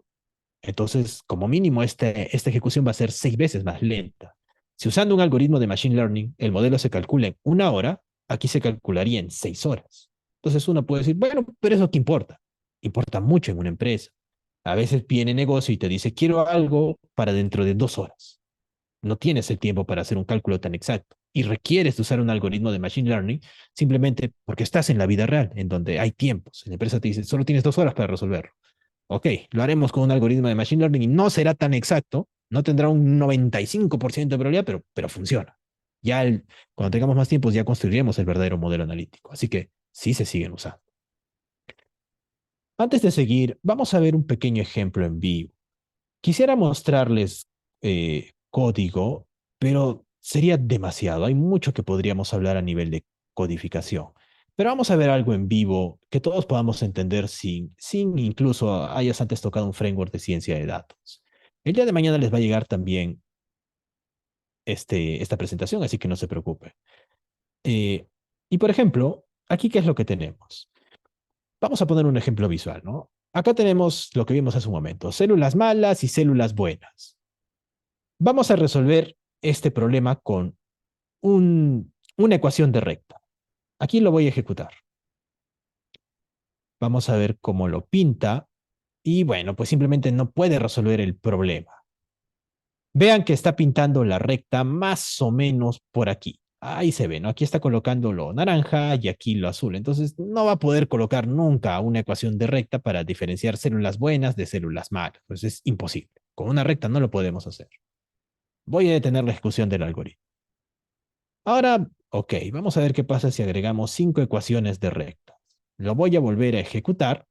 A: Entonces, como mínimo, esta ejecución va a ser 6 veces más lenta. Si usando un algoritmo de Machine Learning, el modelo se calcula en 1 hora, aquí se calcularía en 6 horas. Entonces uno puede decir, bueno, pero eso qué importa. Importa mucho en una empresa. A veces viene negocio y te dice, quiero algo para dentro de 2 horas. No tienes el tiempo para hacer un cálculo tan exacto y requieres de usar un algoritmo de Machine Learning simplemente porque estás en la vida real, en donde hay tiempos. En la empresa te dice, solo tienes 2 horas para resolverlo. Ok, lo haremos con un algoritmo de Machine Learning y no será tan exacto, no tendrá un 95% de probabilidad, pero funciona. Cuando tengamos más tiempo ya construiremos el verdadero modelo analítico. Así que sí se siguen usando. Antes de seguir, vamos a ver un pequeño ejemplo en vivo. Quisiera mostrarles código, pero sería demasiado. Hay mucho que podríamos hablar a nivel de codificación. Pero vamos a ver algo en vivo que todos podamos entender sin incluso hayas antes tocado un framework de ciencia de datos. El día de mañana les va a llegar también esta presentación, así que no se preocupe. Eh, y por ejemplo, aquí, ¿qué es lo que tenemos? Vamos a poner un ejemplo visual, ¿no? Acá tenemos lo que vimos hace un momento, células malas y células buenas. Vamos a resolver este problema con una ecuación de recta. Aquí lo voy a ejecutar. Vamos a ver cómo lo pinta y bueno, pues simplemente no puede resolver el problema. Vean que está pintando la recta más o menos por aquí. Ahí se ve, ¿no? Aquí está colocando lo naranja y aquí lo azul. Entonces no va a poder colocar nunca una ecuación de recta para diferenciar células buenas de células malas. Pues es imposible. Con una recta no lo podemos hacer. Voy a detener la ejecución del algoritmo. Ahora, ok, vamos a ver qué pasa si agregamos 5 ecuaciones de rectas. Lo voy a volver a ejecutar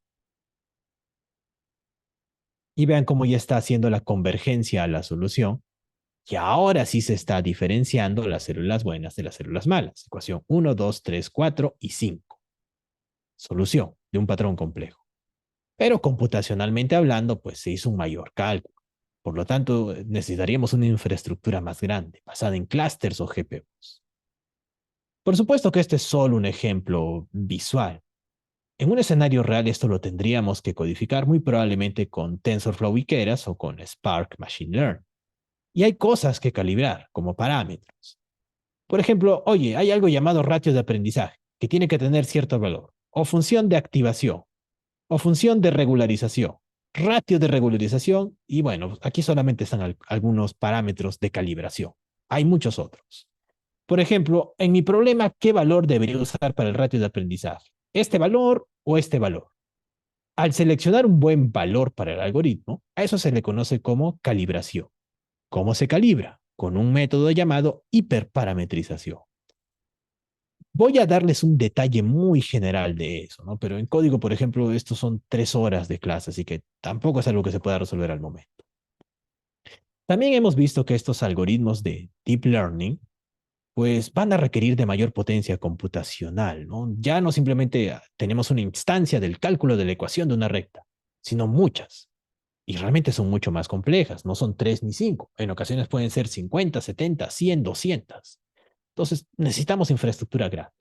A: y vean cómo ya está haciendo la convergencia a la solución. Y ahora sí se está diferenciando las células buenas de las células malas. Ecuación 1, 2, 3, 4 y 5. Solución de un patrón complejo. Pero computacionalmente hablando, pues se hizo un mayor cálculo. Por lo tanto, necesitaríamos una infraestructura más grande, basada en clústeres o GPUs. Por supuesto que este es solo un ejemplo visual. En un escenario real esto lo tendríamos que codificar muy probablemente con TensorFlow y Keras o con Spark Machine Learning. Y hay cosas que calibrar, como parámetros. Por ejemplo, oye, hay algo llamado ratio de aprendizaje, que tiene que tener cierto valor, o función de activación, o función de regularización, ratio de regularización, y bueno, aquí solamente están algunos parámetros de calibración. Hay muchos otros. Por ejemplo, en mi problema, ¿qué valor debería usar para el ratio de aprendizaje? ¿Este valor o este valor? Al seleccionar un buen valor para el algoritmo, a eso se le conoce como calibración. ¿Cómo se calibra? Con un método llamado hiperparametrización. Voy a darles un detalle muy general de eso, ¿no? Pero en código, por ejemplo, estos son 3 horas de clase, así que tampoco es algo que se pueda resolver al momento. También hemos visto que estos algoritmos de deep learning pues van a requerir de mayor potencia computacional, ¿no? Ya no simplemente tenemos una instancia del cálculo de la ecuación de una recta, sino muchas. Y realmente son mucho más complejas, no son 3 ni 5. En ocasiones pueden ser 50, 70, 100, 200. Entonces necesitamos infraestructura grande.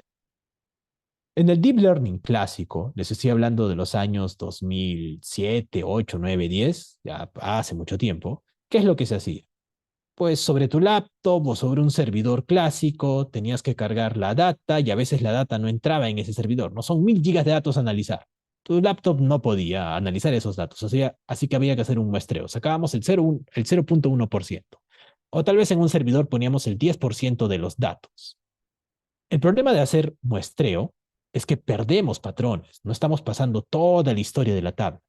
A: En el deep learning clásico, les estoy hablando de los años 2007, 8, 9, 10, ya hace mucho tiempo, ¿qué es lo que se hacía? Pues sobre tu laptop o sobre un servidor clásico tenías que cargar la data y a veces la data no entraba en ese servidor. No son 1000 gigas de datos a analizar. Tu laptop no podía analizar esos datos, o sea, así que había que hacer un muestreo. Sacábamos el 0.1%. O tal vez en un servidor poníamos el 10% de los datos. El problema de hacer muestreo es que perdemos patrones, no estamos pasando toda la historia de la tabla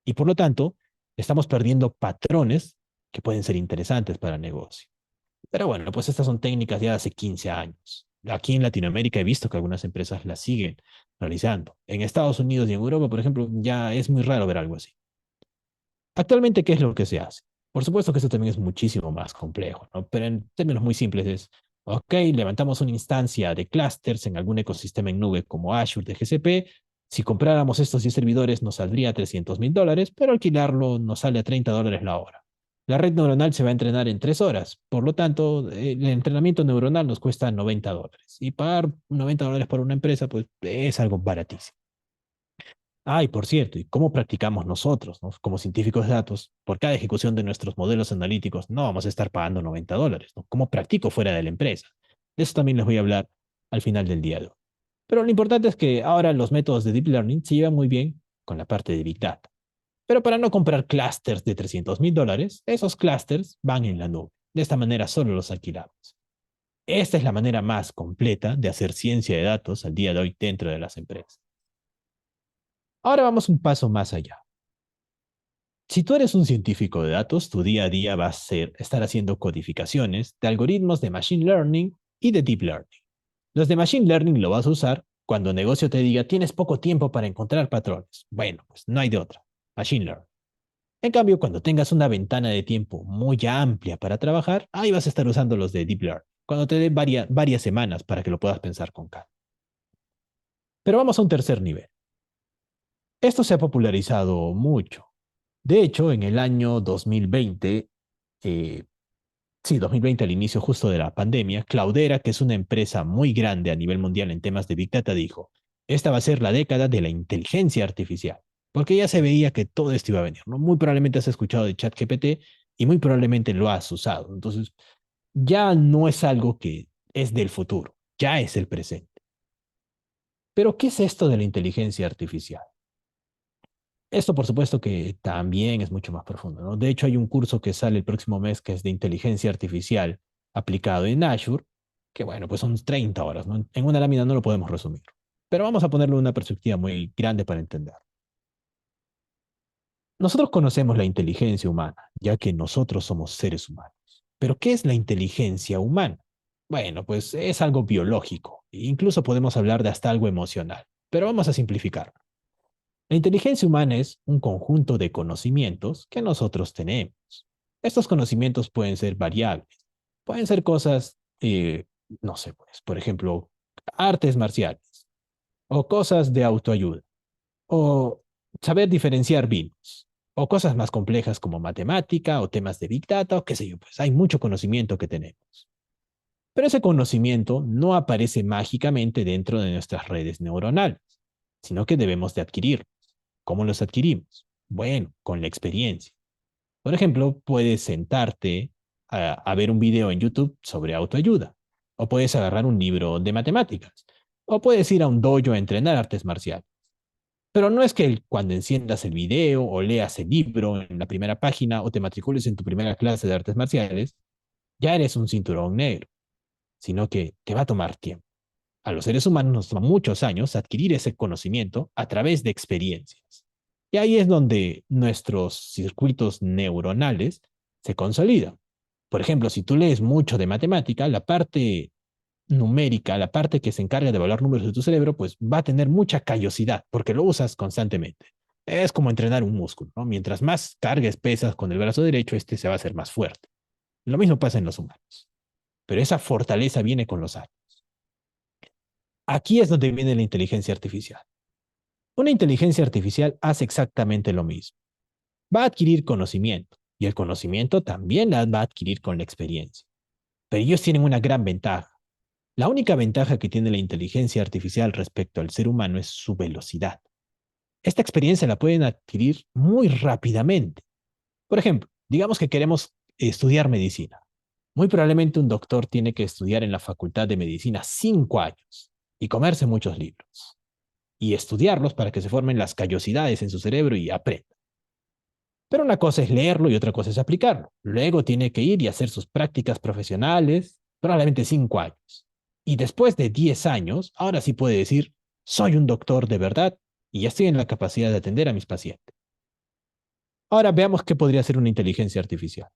A: y por lo tanto estamos perdiendo patrones que pueden ser interesantes para el negocio. Pero bueno, pues estas son técnicas ya de hace 15 años. Aquí en Latinoamérica he visto que algunas empresas las siguen realizando. En Estados Unidos y en Europa, por ejemplo, ya es muy raro ver algo así. Actualmente, ¿qué es lo que se hace? Por supuesto que esto también es muchísimo más complejo, ¿no? Pero en términos muy simples es, ok, levantamos una instancia de clusters en algún ecosistema en nube como Azure de GCP. Si compráramos estos 10 servidores nos saldría $300,000, pero alquilarlo nos sale a $30 la hora. La red neuronal se va a entrenar en 3 horas, por lo tanto, el entrenamiento neuronal nos cuesta $90. Y pagar $90 por una empresa, pues es algo baratísimo. Ah, y por cierto, ¿y cómo practicamos nosotros, ¿no? Como científicos de datos? Por cada ejecución de nuestros modelos analíticos, no vamos a estar pagando $90, ¿no? ¿Cómo practico fuera de la empresa? De eso también les voy a hablar al final del día de hoy. Pero lo importante es que ahora los métodos de Deep Learning se llevan muy bien con la parte de Big Data. Pero para no comprar clusters de $300,000, esos clusters van en la nube. De esta manera solo los alquilamos. Esta es la manera más completa de hacer ciencia de datos al día de hoy dentro de las empresas. Ahora vamos un paso más allá. Si tú eres un científico de datos, tu día a día va a ser estar haciendo codificaciones de algoritmos de Machine Learning y de Deep Learning. Los de Machine Learning lo vas a usar cuando el negocio te diga tienes poco tiempo para encontrar patrones. Bueno, pues no hay de otra. Machine Learning. En cambio, cuando tengas una ventana de tiempo muy amplia para trabajar, ahí vas a estar usando los de Deep Learning. Cuando te dé varias semanas para que lo puedas pensar con calma. Pero vamos a un tercer nivel. Esto se ha popularizado mucho. De hecho, en el año 2020, eh, sí, 2020, al inicio justo de la pandemia, Cloudera, que es una empresa muy grande a nivel mundial en temas de Big Data, dijo, esta va a ser la década de la inteligencia artificial, porque ya se veía que todo esto iba a venir, ¿no? Muy probablemente has escuchado de ChatGPT y muy probablemente lo has usado. Entonces, ya no es algo que es del futuro, ya es el presente. Pero, ¿qué es esto de la inteligencia artificial? Esto, por supuesto, que también es mucho más profundo, ¿no? De hecho, hay un curso que sale el próximo mes que es de inteligencia artificial aplicado en Azure, que bueno, pues son 30 horas, ¿no? En una lámina no lo podemos resumir, pero vamos a ponerlo en una perspectiva muy grande para entender. Nosotros conocemos la inteligencia humana, ya que nosotros somos seres humanos. Pero ¿qué es la inteligencia humana? Bueno, pues es algo biológico, e incluso podemos hablar de hasta algo emocional, pero vamos a simplificar. La inteligencia humana es un conjunto de conocimientos que nosotros tenemos. Estos conocimientos pueden ser variables, pueden ser cosas, no sé, pues, por ejemplo, artes marciales, o cosas de autoayuda, o saber diferenciar vinos, o cosas más complejas como matemática o temas de Big Data, o qué sé yo, pues hay mucho conocimiento que tenemos. Pero ese conocimiento no aparece mágicamente dentro de nuestras redes neuronales, sino que debemos de adquirirlo. ¿Cómo los adquirimos? Bueno, con la experiencia. Por ejemplo, puedes sentarte a ver un video en YouTube sobre autoayuda, o puedes agarrar un libro de matemáticas, o puedes ir a un dojo a entrenar artes marciales. Pero no es que cuando enciendas el video o leas el libro en la primera página o te matricules en tu primera clase de artes marciales, ya eres un cinturón negro, sino que te va a tomar tiempo. A los seres humanos nos toma muchos años adquirir ese conocimiento a través de experiencias. Y ahí es donde nuestros circuitos neuronales se consolidan. Por ejemplo, si tú lees mucho de matemática, la parte numérica, la parte que se encarga de evaluar números de tu cerebro, pues va a tener mucha callosidad porque lo usas constantemente. Es como entrenar un músculo, ¿no? Mientras más cargues pesas con el brazo derecho, este se va a hacer más fuerte. Lo mismo pasa en los humanos. Pero esa fortaleza viene con los años. Aquí es donde viene la inteligencia artificial. Una inteligencia artificial hace exactamente lo mismo. Va a adquirir conocimiento y el conocimiento también la va a adquirir con la experiencia. Pero ellos tienen una gran ventaja. La única ventaja que tiene la inteligencia artificial respecto al ser humano es su velocidad. Esta experiencia la pueden adquirir muy rápidamente. Por ejemplo, digamos que queremos estudiar medicina. Muy probablemente un doctor tiene que estudiar en la Facultad de Medicina 5 años y comerse muchos libros y estudiarlos para que se formen las callosidades en su cerebro y aprenda. Pero una cosa es leerlo y otra cosa es aplicarlo. Luego tiene que ir y hacer sus prácticas profesionales, probablemente 5 años. Y después de 10 años, ahora sí puede decir, soy un doctor de verdad y ya estoy en la capacidad de atender a mis pacientes. Ahora veamos qué podría ser una inteligencia artificial.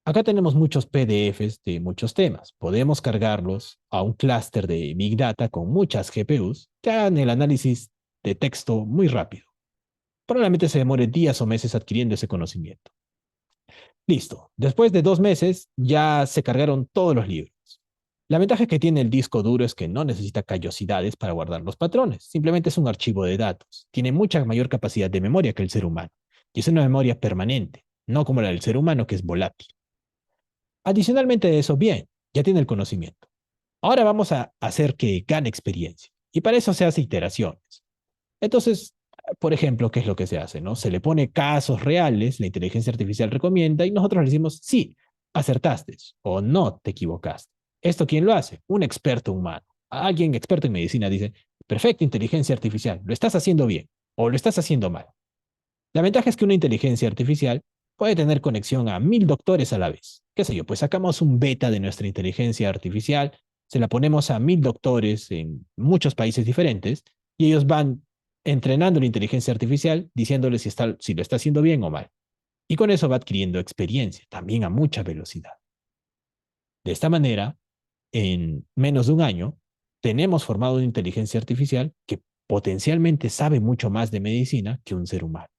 A: Acá tenemos muchos PDFs de muchos temas. Podemos cargarlos a un clúster de Big Data con muchas GPUs que hagan el análisis de texto muy rápido. Probablemente se demore días o meses adquiriendo ese conocimiento. Listo. Después de 2 meses ya se cargaron todos los libros. La ventaja que tiene el disco duro es que no necesita callosidades para guardar los patrones. Simplemente es un archivo de datos. Tiene mucha mayor capacidad de memoria que el ser humano. Y es una memoria permanente, no como la del ser humano que es volátil. Adicionalmente de eso, bien, ya tiene el conocimiento. Ahora vamos a hacer que gane experiencia. Y para eso se hace iteraciones. Entonces, por ejemplo, ¿qué es lo que se hace? ¿No? Se le pone casos reales, la inteligencia artificial recomienda y nosotros le decimos, sí, acertaste o no te equivocaste. ¿Esto quién lo hace? Un experto humano. Alguien experto en medicina dice, perfecta inteligencia artificial, lo estás haciendo bien o lo estás haciendo mal. La ventaja es que una inteligencia artificial puede tener conexión a 1000 doctores a la vez. ¿Qué sé yo? Pues sacamos un beta de nuestra inteligencia artificial, se la ponemos a 1000 doctores en muchos países diferentes y ellos van entrenando la inteligencia artificial diciéndole si lo está haciendo bien o mal. Y con eso va adquiriendo experiencia, también a mucha velocidad. De esta manera, en menos de un año, tenemos formado una inteligencia artificial que potencialmente sabe mucho más de medicina que un ser humano.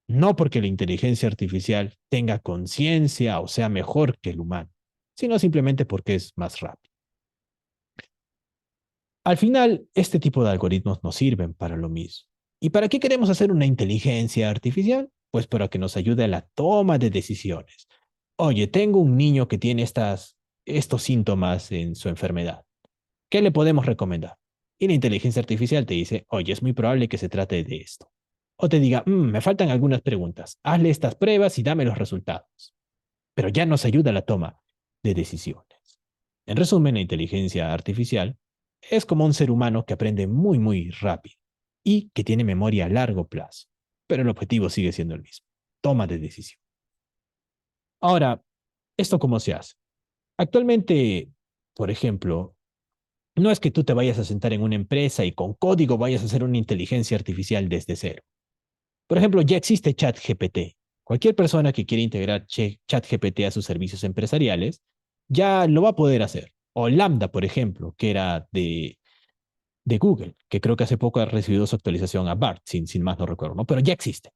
A: No porque la inteligencia artificial tenga conciencia o sea mejor que el humano, sino simplemente porque es más rápido. Al final, este tipo de algoritmos nos sirven para lo mismo. ¿Y para qué queremos hacer una inteligencia artificial? Pues para que nos ayude a la toma de decisiones. Oye, tengo un niño que tiene estos síntomas en su enfermedad. ¿Qué le podemos recomendar? Y la inteligencia artificial te dice, oye, es muy probable que se trate de esto. O te diga, me faltan algunas preguntas, hazle estas pruebas y dame los resultados. Pero ya nos ayuda a la toma de decisiones. En resumen, la inteligencia artificial es como un ser humano que aprende muy, muy rápido y que tiene memoria a largo plazo. pero el objetivo sigue siendo el mismo. Toma de decisión. Ahora, ¿esto cómo se hace? Actualmente, por ejemplo, no es que tú te vayas a sentar en una empresa y con código vayas a hacer una inteligencia artificial desde cero. Por ejemplo, ya existe ChatGPT. Cualquier persona que quiera integrar ChatGPT a sus servicios empresariales ya lo va a poder hacer. O Lambda, por ejemplo, que era de Google, que creo que hace poco ha recibido su actualización a BART, sin más no recuerdo, ¿no? Pero ya existe.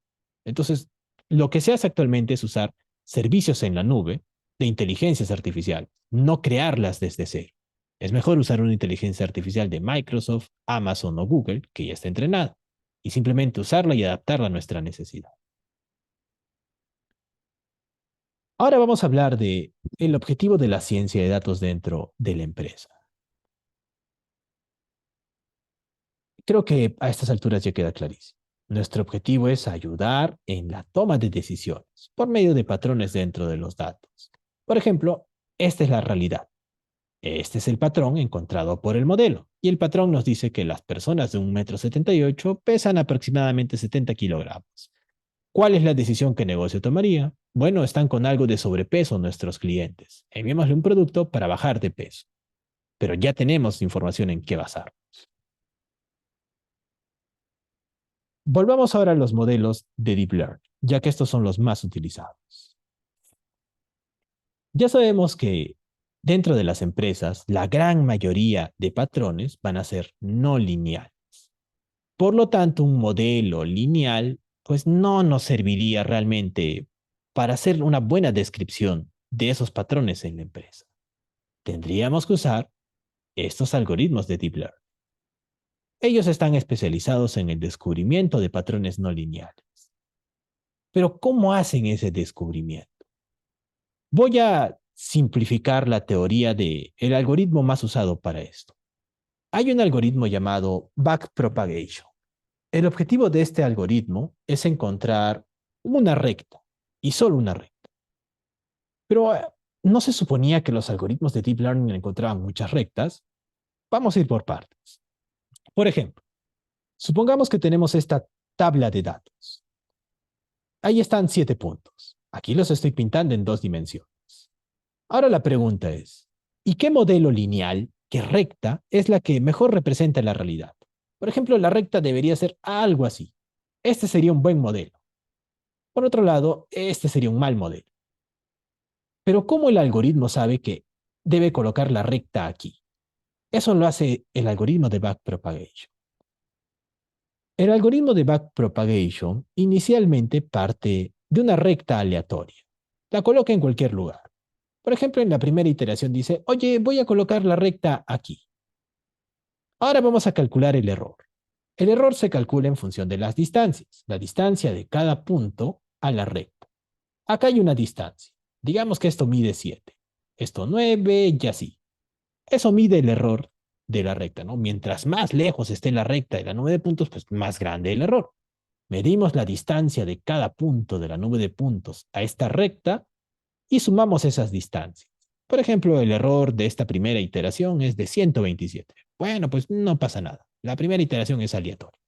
A: Entonces, lo que se hace actualmente es usar servicios en la nube de inteligencias artificiales, no crearlas desde cero. Es mejor usar una inteligencia artificial de Microsoft, Amazon o Google, que ya está entrenada, y simplemente usarla y adaptarla a nuestra necesidad. Ahora vamos a hablar de el objetivo de la ciencia de datos dentro de la empresa. Creo que a estas alturas ya queda clarísimo. Nuestro objetivo es ayudar en la toma de decisiones por medio de patrones dentro de los datos. Por ejemplo, esta es la realidad. Este es el patrón encontrado por el modelo. Y el patrón nos dice que las personas de 1,78 m pesan aproximadamente 70 kilogramos. ¿Cuál es la decisión que el negocio tomaría? Bueno, están con algo de sobrepeso nuestros clientes. Enviémosle un producto para bajar de peso. Pero ya tenemos información en qué basar. Volvamos ahora a los modelos de Deep Learning, ya que estos son los más utilizados. Ya sabemos que dentro de las empresas, la gran mayoría de patrones van a ser no lineales. Por lo tanto, un modelo lineal pues no nos serviría realmente para hacer una buena descripción de esos patrones en la empresa. Tendríamos que usar estos algoritmos de Deep Learning. Ellos están especializados en el descubrimiento de patrones no lineales. Pero ¿cómo hacen ese descubrimiento? Voy a simplificar la teoría de el algoritmo más usado para esto. Hay un algoritmo llamado backpropagation. El objetivo de este algoritmo es encontrar una recta y solo una recta. Pero no se suponía que los algoritmos de Deep Learning encontraban muchas rectas. Vamos a ir por partes. Por ejemplo, supongamos que tenemos esta tabla de datos. Ahí están 7 puntos. Aquí los estoy pintando en 2 dimensiones. Ahora la pregunta es, ¿y qué modelo lineal, qué recta, es la que mejor representa la realidad? Por ejemplo, la recta debería ser algo así. Este sería un buen modelo. Por otro lado, este sería un mal modelo. Pero ¿cómo el algoritmo sabe que debe colocar la recta aquí? Eso lo hace el algoritmo de backpropagation. El algoritmo de backpropagation inicialmente parte de una recta aleatoria. La coloca en cualquier lugar. Por ejemplo, en la primera iteración dice, oye, voy a colocar la recta aquí. Ahora vamos a calcular el error. El error se calcula en función de las distancias, la distancia de cada punto a la recta. Acá hay una distancia. Digamos que esto mide 7, esto 9 y así. Eso mide el error de la recta, ¿no? Mientras más lejos esté la recta de la nube de puntos, pues más grande el error. Medimos la distancia de cada punto de la nube de puntos a esta recta y sumamos esas distancias. Por ejemplo, el error de esta primera iteración es de 127. Bueno, pues no pasa nada. La primera iteración es aleatoria.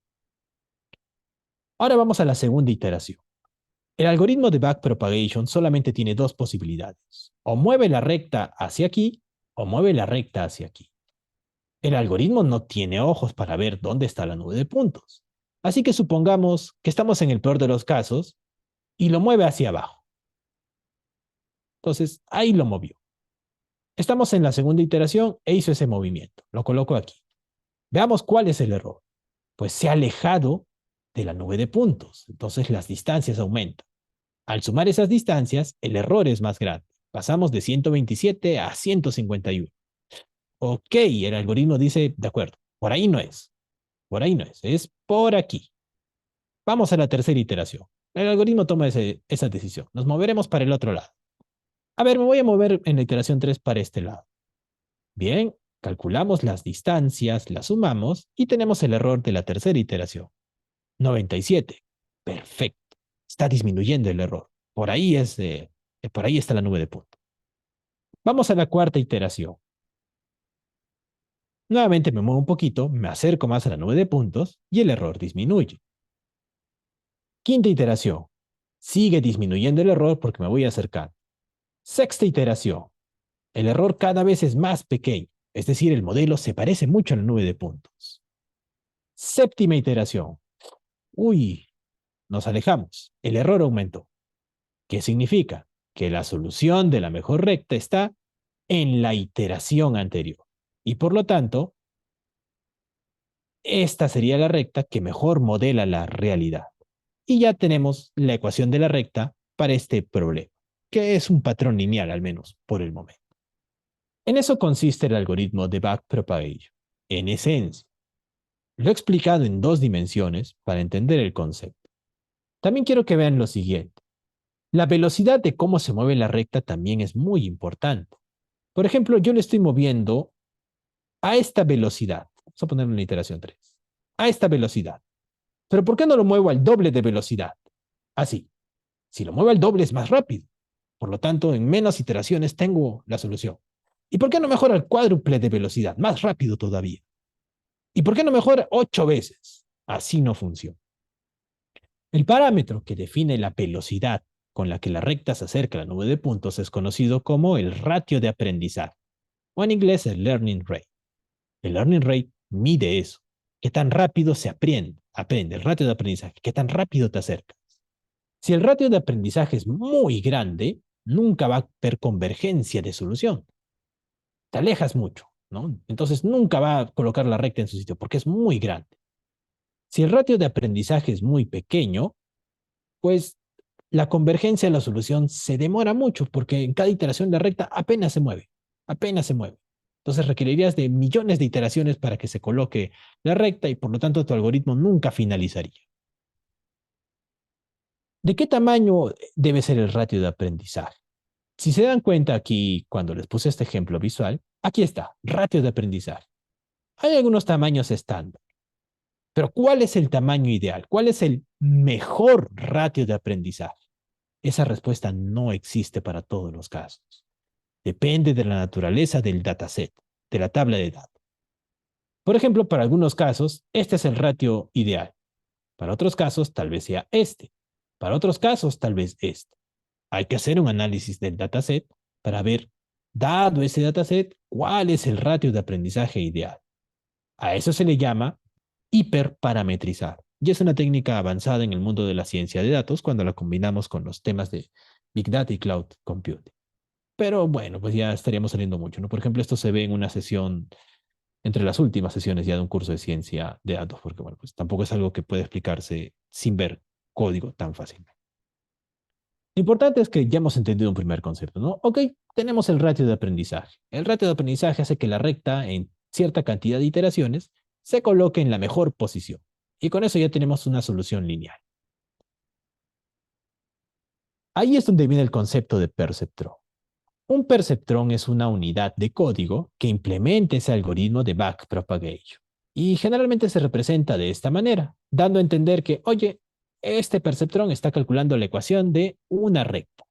A: Ahora vamos a la segunda iteración. El algoritmo de backpropagation solamente tiene 2 posibilidades. O mueve la recta hacia aquí o mueve la recta hacia aquí. El algoritmo no tiene ojos para ver dónde está la nube de puntos. Así que supongamos que estamos en el peor de los casos y lo mueve hacia abajo. Entonces, ahí lo movió. Estamos en la segunda iteración e hizo ese movimiento. Lo coloco aquí. Veamos cuál es el error. Pues se ha alejado de la nube de puntos. Entonces las distancias aumentan. Al sumar esas distancias, el error es más grande. Pasamos de 127 a 151. Ok, el algoritmo dice, de acuerdo, por ahí no es. Por ahí no es por aquí. Vamos a la tercera iteración. El algoritmo toma esa decisión. Nos moveremos para el otro lado. A ver, me voy a mover en la iteración 3 para este lado. Bien, calculamos las distancias, las sumamos y tenemos el error de la tercera iteración. 97. Perfecto. Está disminuyendo el error. Por ahí está la nube de puntos. Vamos a la cuarta iteración. Nuevamente me muevo un poquito, me acerco más a la nube de puntos y el error disminuye. Quinta iteración. Sigue disminuyendo el error porque me voy acercando. Sexta iteración. El error cada vez es más pequeño, es decir, el modelo se parece mucho a la nube de puntos. Séptima iteración. Uy, nos alejamos. El error aumentó. ¿Qué significa? Que la solución de la mejor recta está en la iteración anterior. Y por lo tanto, esta sería la recta que mejor modela la realidad. Y ya tenemos la ecuación de la recta para este problema, que es un patrón lineal al menos por el momento. En eso consiste el algoritmo de backpropagation. En esencia, lo he explicado en dos dimensiones para entender el concepto. También quiero que vean lo siguiente. La velocidad de cómo se mueve la recta también es muy importante. Por ejemplo, yo le estoy moviendo a esta velocidad. Vamos a poner una iteración 3. A esta velocidad. Pero ¿por qué no lo muevo al doble de velocidad? Así. Si lo muevo al doble es más rápido. Por lo tanto, en menos iteraciones tengo la solución. ¿Y por qué no mejora al cuádruple de velocidad? Más rápido todavía. ¿Y por qué no mejora 8 veces? Así no funciona. El parámetro que define la velocidad con la que la recta se acerca a la nube de puntos es conocido como el ratio de aprendizaje, o en inglés el learning rate. El learning rate mide eso, qué tan rápido se aprende el ratio de aprendizaje, qué tan rápido te acercas. Si el ratio de aprendizaje es muy grande, nunca va a haber convergencia de solución. Te alejas mucho, ¿no? Entonces nunca va a colocar la recta en su sitio porque es muy grande. Si el ratio de aprendizaje es muy pequeño, pues la convergencia de la solución se demora mucho porque en cada iteración la recta apenas se mueve, apenas se mueve. Entonces requerirías de millones de iteraciones para que se coloque la recta y por lo tanto tu algoritmo nunca finalizaría. ¿De qué tamaño debe ser el ratio de aprendizaje? Si se dan cuenta aquí, cuando les puse este ejemplo visual, aquí está, ratio de aprendizaje. Hay algunos tamaños estándar, pero ¿cuál es el tamaño ideal? ¿Cuál es el mejor ratio de aprendizaje? Esa respuesta no existe para todos los casos. Depende de la naturaleza del dataset, de la tabla de datos. Por ejemplo, para algunos casos, este es el ratio ideal. Para otros casos, tal vez sea este. Para otros casos, tal vez este. Hay que hacer un análisis del dataset para ver, dado ese dataset, cuál es el ratio de aprendizaje ideal. A eso se le llama hiperparametrizar. Y es una técnica avanzada en el mundo de la ciencia de datos cuando la combinamos con los temas de Big Data y Cloud Computing. Pero bueno, pues ya estaríamos saliendo mucho, ¿no? Por ejemplo, esto se ve en una sesión, entre las últimas sesiones ya de un curso de ciencia de datos, porque bueno, pues tampoco es algo que puede explicarse sin ver código tan fácil. Lo importante es que ya hemos entendido un primer concepto, ¿no? Ok, tenemos el ratio de aprendizaje. El ratio de aprendizaje hace que la recta, en cierta cantidad de iteraciones, se coloque en la mejor posición. Y con eso ya tenemos una solución lineal. Ahí es donde viene el concepto de perceptrón. Un perceptrón es una unidad de código que implementa ese algoritmo de backpropagation. Y generalmente se representa de esta manera, dando a entender que, oye, este perceptrón está calculando la ecuación de una recta.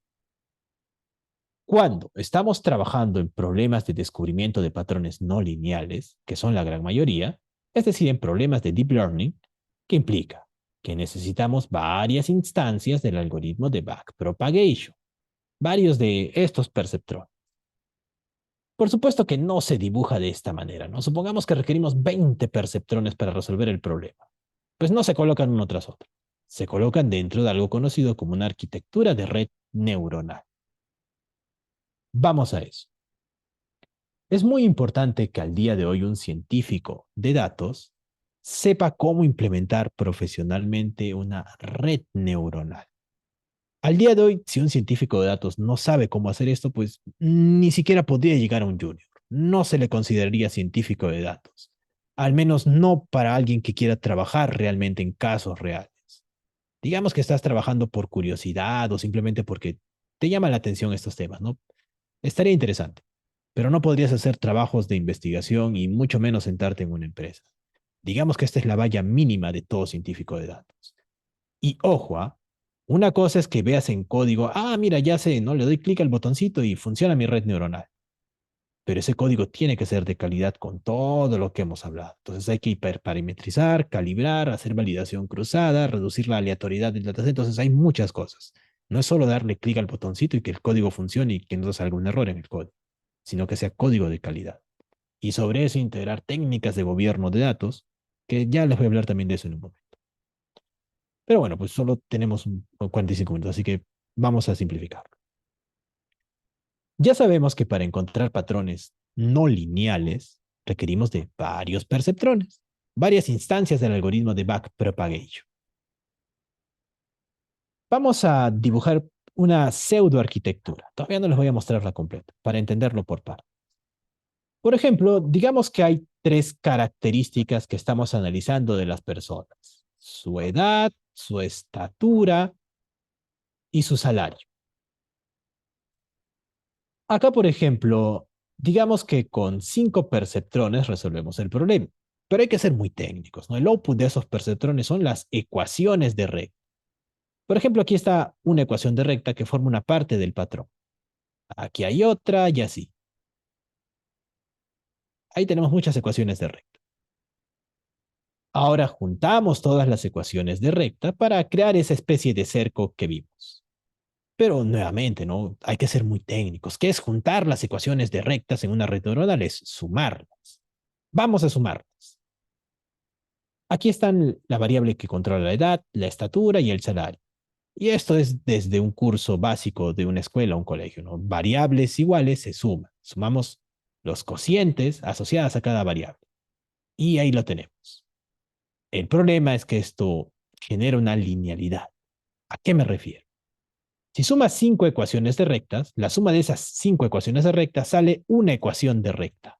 A: Cuando estamos trabajando en problemas de descubrimiento de patrones no lineales, que son la gran mayoría, es decir, en problemas de deep learning, ¿qué implica? Que necesitamos varias instancias del algoritmo de backpropagation, varios de estos perceptrones. Por supuesto que no se dibuja de esta manera, ¿no? Supongamos que requerimos 20 perceptrones para resolver el problema. Pues no se colocan uno tras otro. Se colocan dentro de algo conocido como una arquitectura de red neuronal. Vamos a eso. Es muy importante que al día de hoy un científico de datos sepa cómo implementar profesionalmente una red neuronal. Al día de hoy, si un científico de datos no sabe cómo hacer esto, pues ni siquiera podría llegar a un junior. No se le consideraría científico de datos. Al menos no para alguien que quiera trabajar realmente en casos reales. Digamos que estás trabajando por curiosidad o simplemente porque te llama la atención estos temas, ¿no? Estaría interesante, pero no podrías hacer trabajos de investigación y mucho menos sentarte en una empresa. Digamos que esta es la valla mínima de todo científico de datos. Y ojo, una cosa es que veas en código, mira, ya sé, ¿no? Le doy clic al botoncito y funciona mi red neuronal. pero ese código tiene que ser de calidad con todo lo que hemos hablado. Entonces hay que hiperparametrizar, calibrar, hacer validación cruzada, reducir la aleatoriedad del dataset. Entonces hay muchas cosas. No es solo darle clic al botoncito y que el código funcione y que no salga un error en el código, sino que sea código de calidad. Y sobre eso integrar técnicas de gobierno de datos, que ya les voy a hablar también de eso en un momento. Pero bueno, pues solo tenemos 45 minutos, así que vamos a simplificar. Ya sabemos que para encontrar patrones no lineales requerimos de varios perceptrones, varias instancias del algoritmo de backpropagation. Vamos a dibujar una pseudoarquitectura. Todavía no les voy a mostrar la completa, para entenderlo por partes. Por ejemplo, digamos que hay tres características que estamos analizando de las personas: su edad, su estatura y su salario. Acá, por ejemplo, digamos que con 5 perceptrones resolvemos el problema, pero hay que ser muy técnicos, ¿no? El output de esos perceptrones son las ecuaciones de recta. Por ejemplo, aquí está una ecuación de recta que forma una parte del patrón. Aquí hay otra y así. Ahí tenemos muchas ecuaciones de recta. Ahora juntamos todas las ecuaciones de recta para crear esa especie de cerco que vimos. Pero nuevamente, ¿no? Hay que ser muy técnicos. ¿Qué es juntar las ecuaciones de rectas en una red neuronal? Es sumarlas. Vamos a sumarlas. Aquí están la variable que controla la edad, la estatura y el salario. Y esto es desde un curso básico de una escuela o un colegio, ¿no? Variables iguales se suman. Sumamos los cocientes asociadas a cada variable. Y ahí lo tenemos. El problema es que esto genera una linealidad. ¿A qué me refiero? Si sumas 5 ecuaciones de rectas, la suma de esas 5 ecuaciones de rectas sale una ecuación de recta.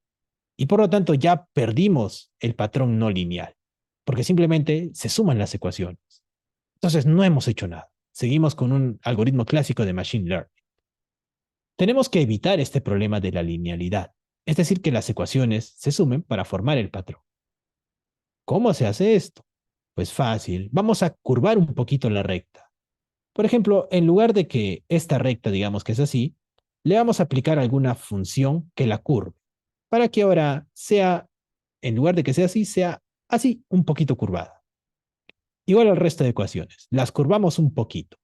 A: Y por lo tanto ya perdimos el patrón no lineal, porque simplemente se suman las ecuaciones. Entonces no hemos hecho nada. Seguimos con un algoritmo clásico de Machine Learning. Tenemos que evitar este problema de la linealidad, es decir, que las ecuaciones se sumen para formar el patrón. ¿Cómo se hace esto? Pues fácil, vamos a curvar un poquito la recta. Por ejemplo, en lugar de que esta recta, digamos que es así, le vamos a aplicar alguna función que la curve, para que ahora sea, en lugar de que sea así, un poquito curvada. Igual al resto de ecuaciones, las curvamos un poquito.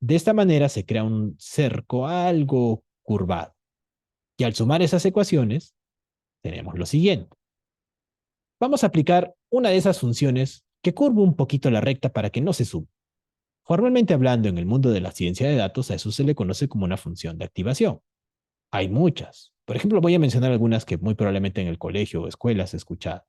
A: De esta manera se crea un cerco algo curvado. Y al sumar esas ecuaciones, tenemos lo siguiente. Vamos a aplicar una de esas funciones que curva un poquito la recta para que no se sume. Formalmente hablando, en el mundo de la ciencia de datos, a eso se le conoce como una función de activación. Hay muchas. Por ejemplo, voy a mencionar algunas que muy probablemente en el colegio o escuela has escuchado.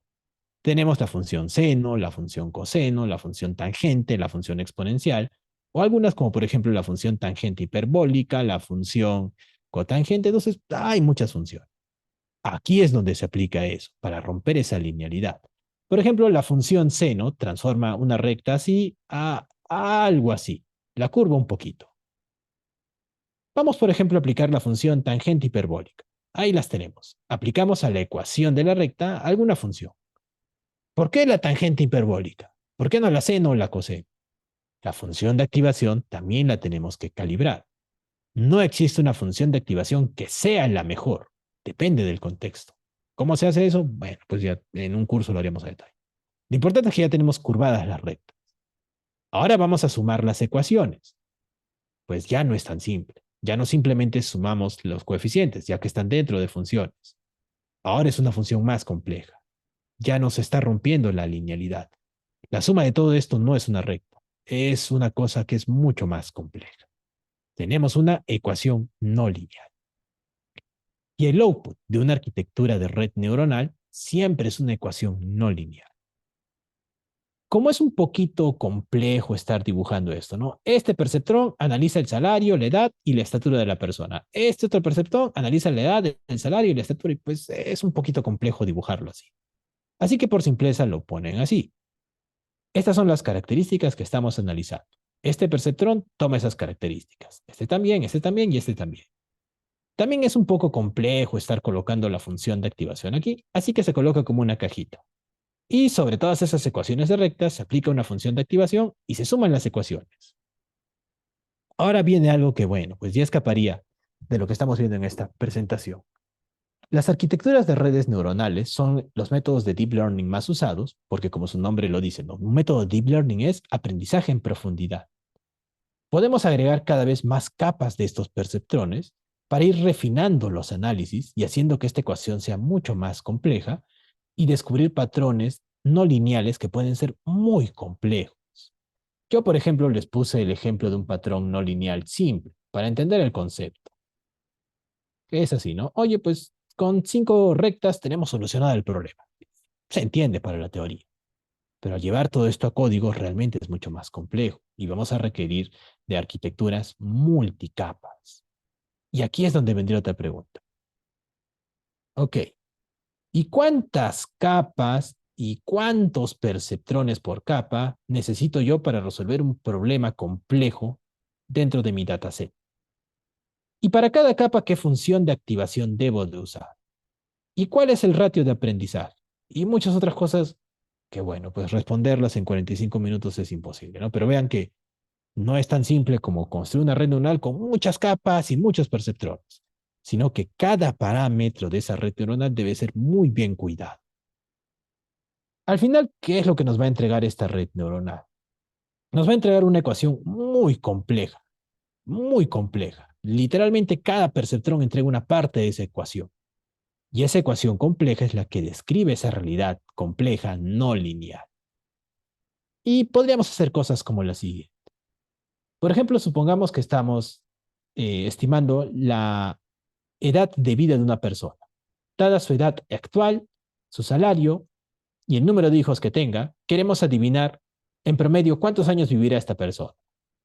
A: Tenemos la función seno, la función coseno, la función tangente, la función exponencial, o algunas como por ejemplo la función tangente hiperbólica, la función cotangente. Entonces, hay muchas funciones. Aquí es donde se aplica eso, para romper esa linealidad. Por ejemplo, la función seno transforma una recta así a algo así, la curva un poquito. Vamos, por ejemplo, a aplicar la función tangente hiperbólica. Ahí las tenemos. Aplicamos a la ecuación de la recta alguna función. ¿Por qué la tangente hiperbólica? ¿Por qué no la seno o la coseno? La función de activación también la tenemos que calibrar. No existe una función de activación que sea la mejor. Depende del contexto. ¿Cómo se hace eso? Bueno, pues ya en un curso lo haremos a detalle. Lo importante es que ya tenemos curvadas las rectas. Ahora vamos a sumar las ecuaciones. Pues ya no es tan simple. Ya no simplemente sumamos los coeficientes, ya que están dentro de funciones. Ahora es una función más compleja. Ya nos está rompiendo la linealidad. La suma de todo esto no es una recta, es una cosa que es mucho más compleja. Tenemos una ecuación no lineal. Y el output de una arquitectura de red neuronal siempre es una ecuación no lineal. Como es un poquito complejo estar dibujando esto, ¿no? Este perceptrón analiza el salario, la edad y la estatura de la persona. Este otro perceptrón analiza la edad, el salario y la estatura, y pues es un poquito complejo dibujarlo así. Así que por simpleza lo ponen así. Estas son las características que estamos analizando. Este perceptrón toma esas características. Este también y este también. También es un poco complejo estar colocando la función de activación aquí, así que se coloca como una cajita. Y sobre todas esas ecuaciones de rectas se aplica una función de activación y se suman las ecuaciones. Ahora viene algo que, bueno, pues ya escaparía de lo que estamos viendo en esta presentación. Las arquitecturas de redes neuronales son los métodos de deep learning más usados, porque como su nombre lo dice, ¿no? Un método de deep learning es aprendizaje en profundidad. Podemos agregar cada vez más capas de estos perceptrones para ir refinando los análisis y haciendo que esta ecuación sea mucho más compleja y descubrir patrones no lineales que pueden ser muy complejos. Yo, por ejemplo, les puse el ejemplo de un patrón no lineal simple para entender el concepto. Que es así, ¿no? Oye, pues con 5 rectas tenemos solucionado el problema. Se entiende para la teoría, pero al llevar todo esto a código realmente es mucho más complejo y vamos a requerir de arquitecturas multicapas. Y aquí es donde vendría otra pregunta. Ok, ¿y cuántas capas y cuántos perceptrones por capa necesito yo para resolver un problema complejo dentro de mi dataset? Y para cada capa, ¿qué función de activación debo de usar? ¿Y cuál es el ratio de aprendizaje? Y muchas otras cosas que, bueno, pues responderlas en 45 minutos es imposible, ¿no? Pero vean que no es tan simple como construir una red neuronal con muchas capas y muchos perceptrones, sino que cada parámetro de esa red neuronal debe ser muy bien cuidado. Al final, ¿qué es lo que nos va a entregar esta red neuronal? Nos va a entregar una ecuación muy compleja, muy compleja. Literalmente cada perceptrón entrega una parte de esa ecuación. Y esa ecuación compleja es la que describe esa realidad compleja no lineal. Y podríamos hacer cosas como la siguiente. Por ejemplo, supongamos que estamos estimando la edad de vida de una persona. Dada su edad actual, su salario y el número de hijos que tenga, queremos adivinar en promedio cuántos años vivirá esta persona.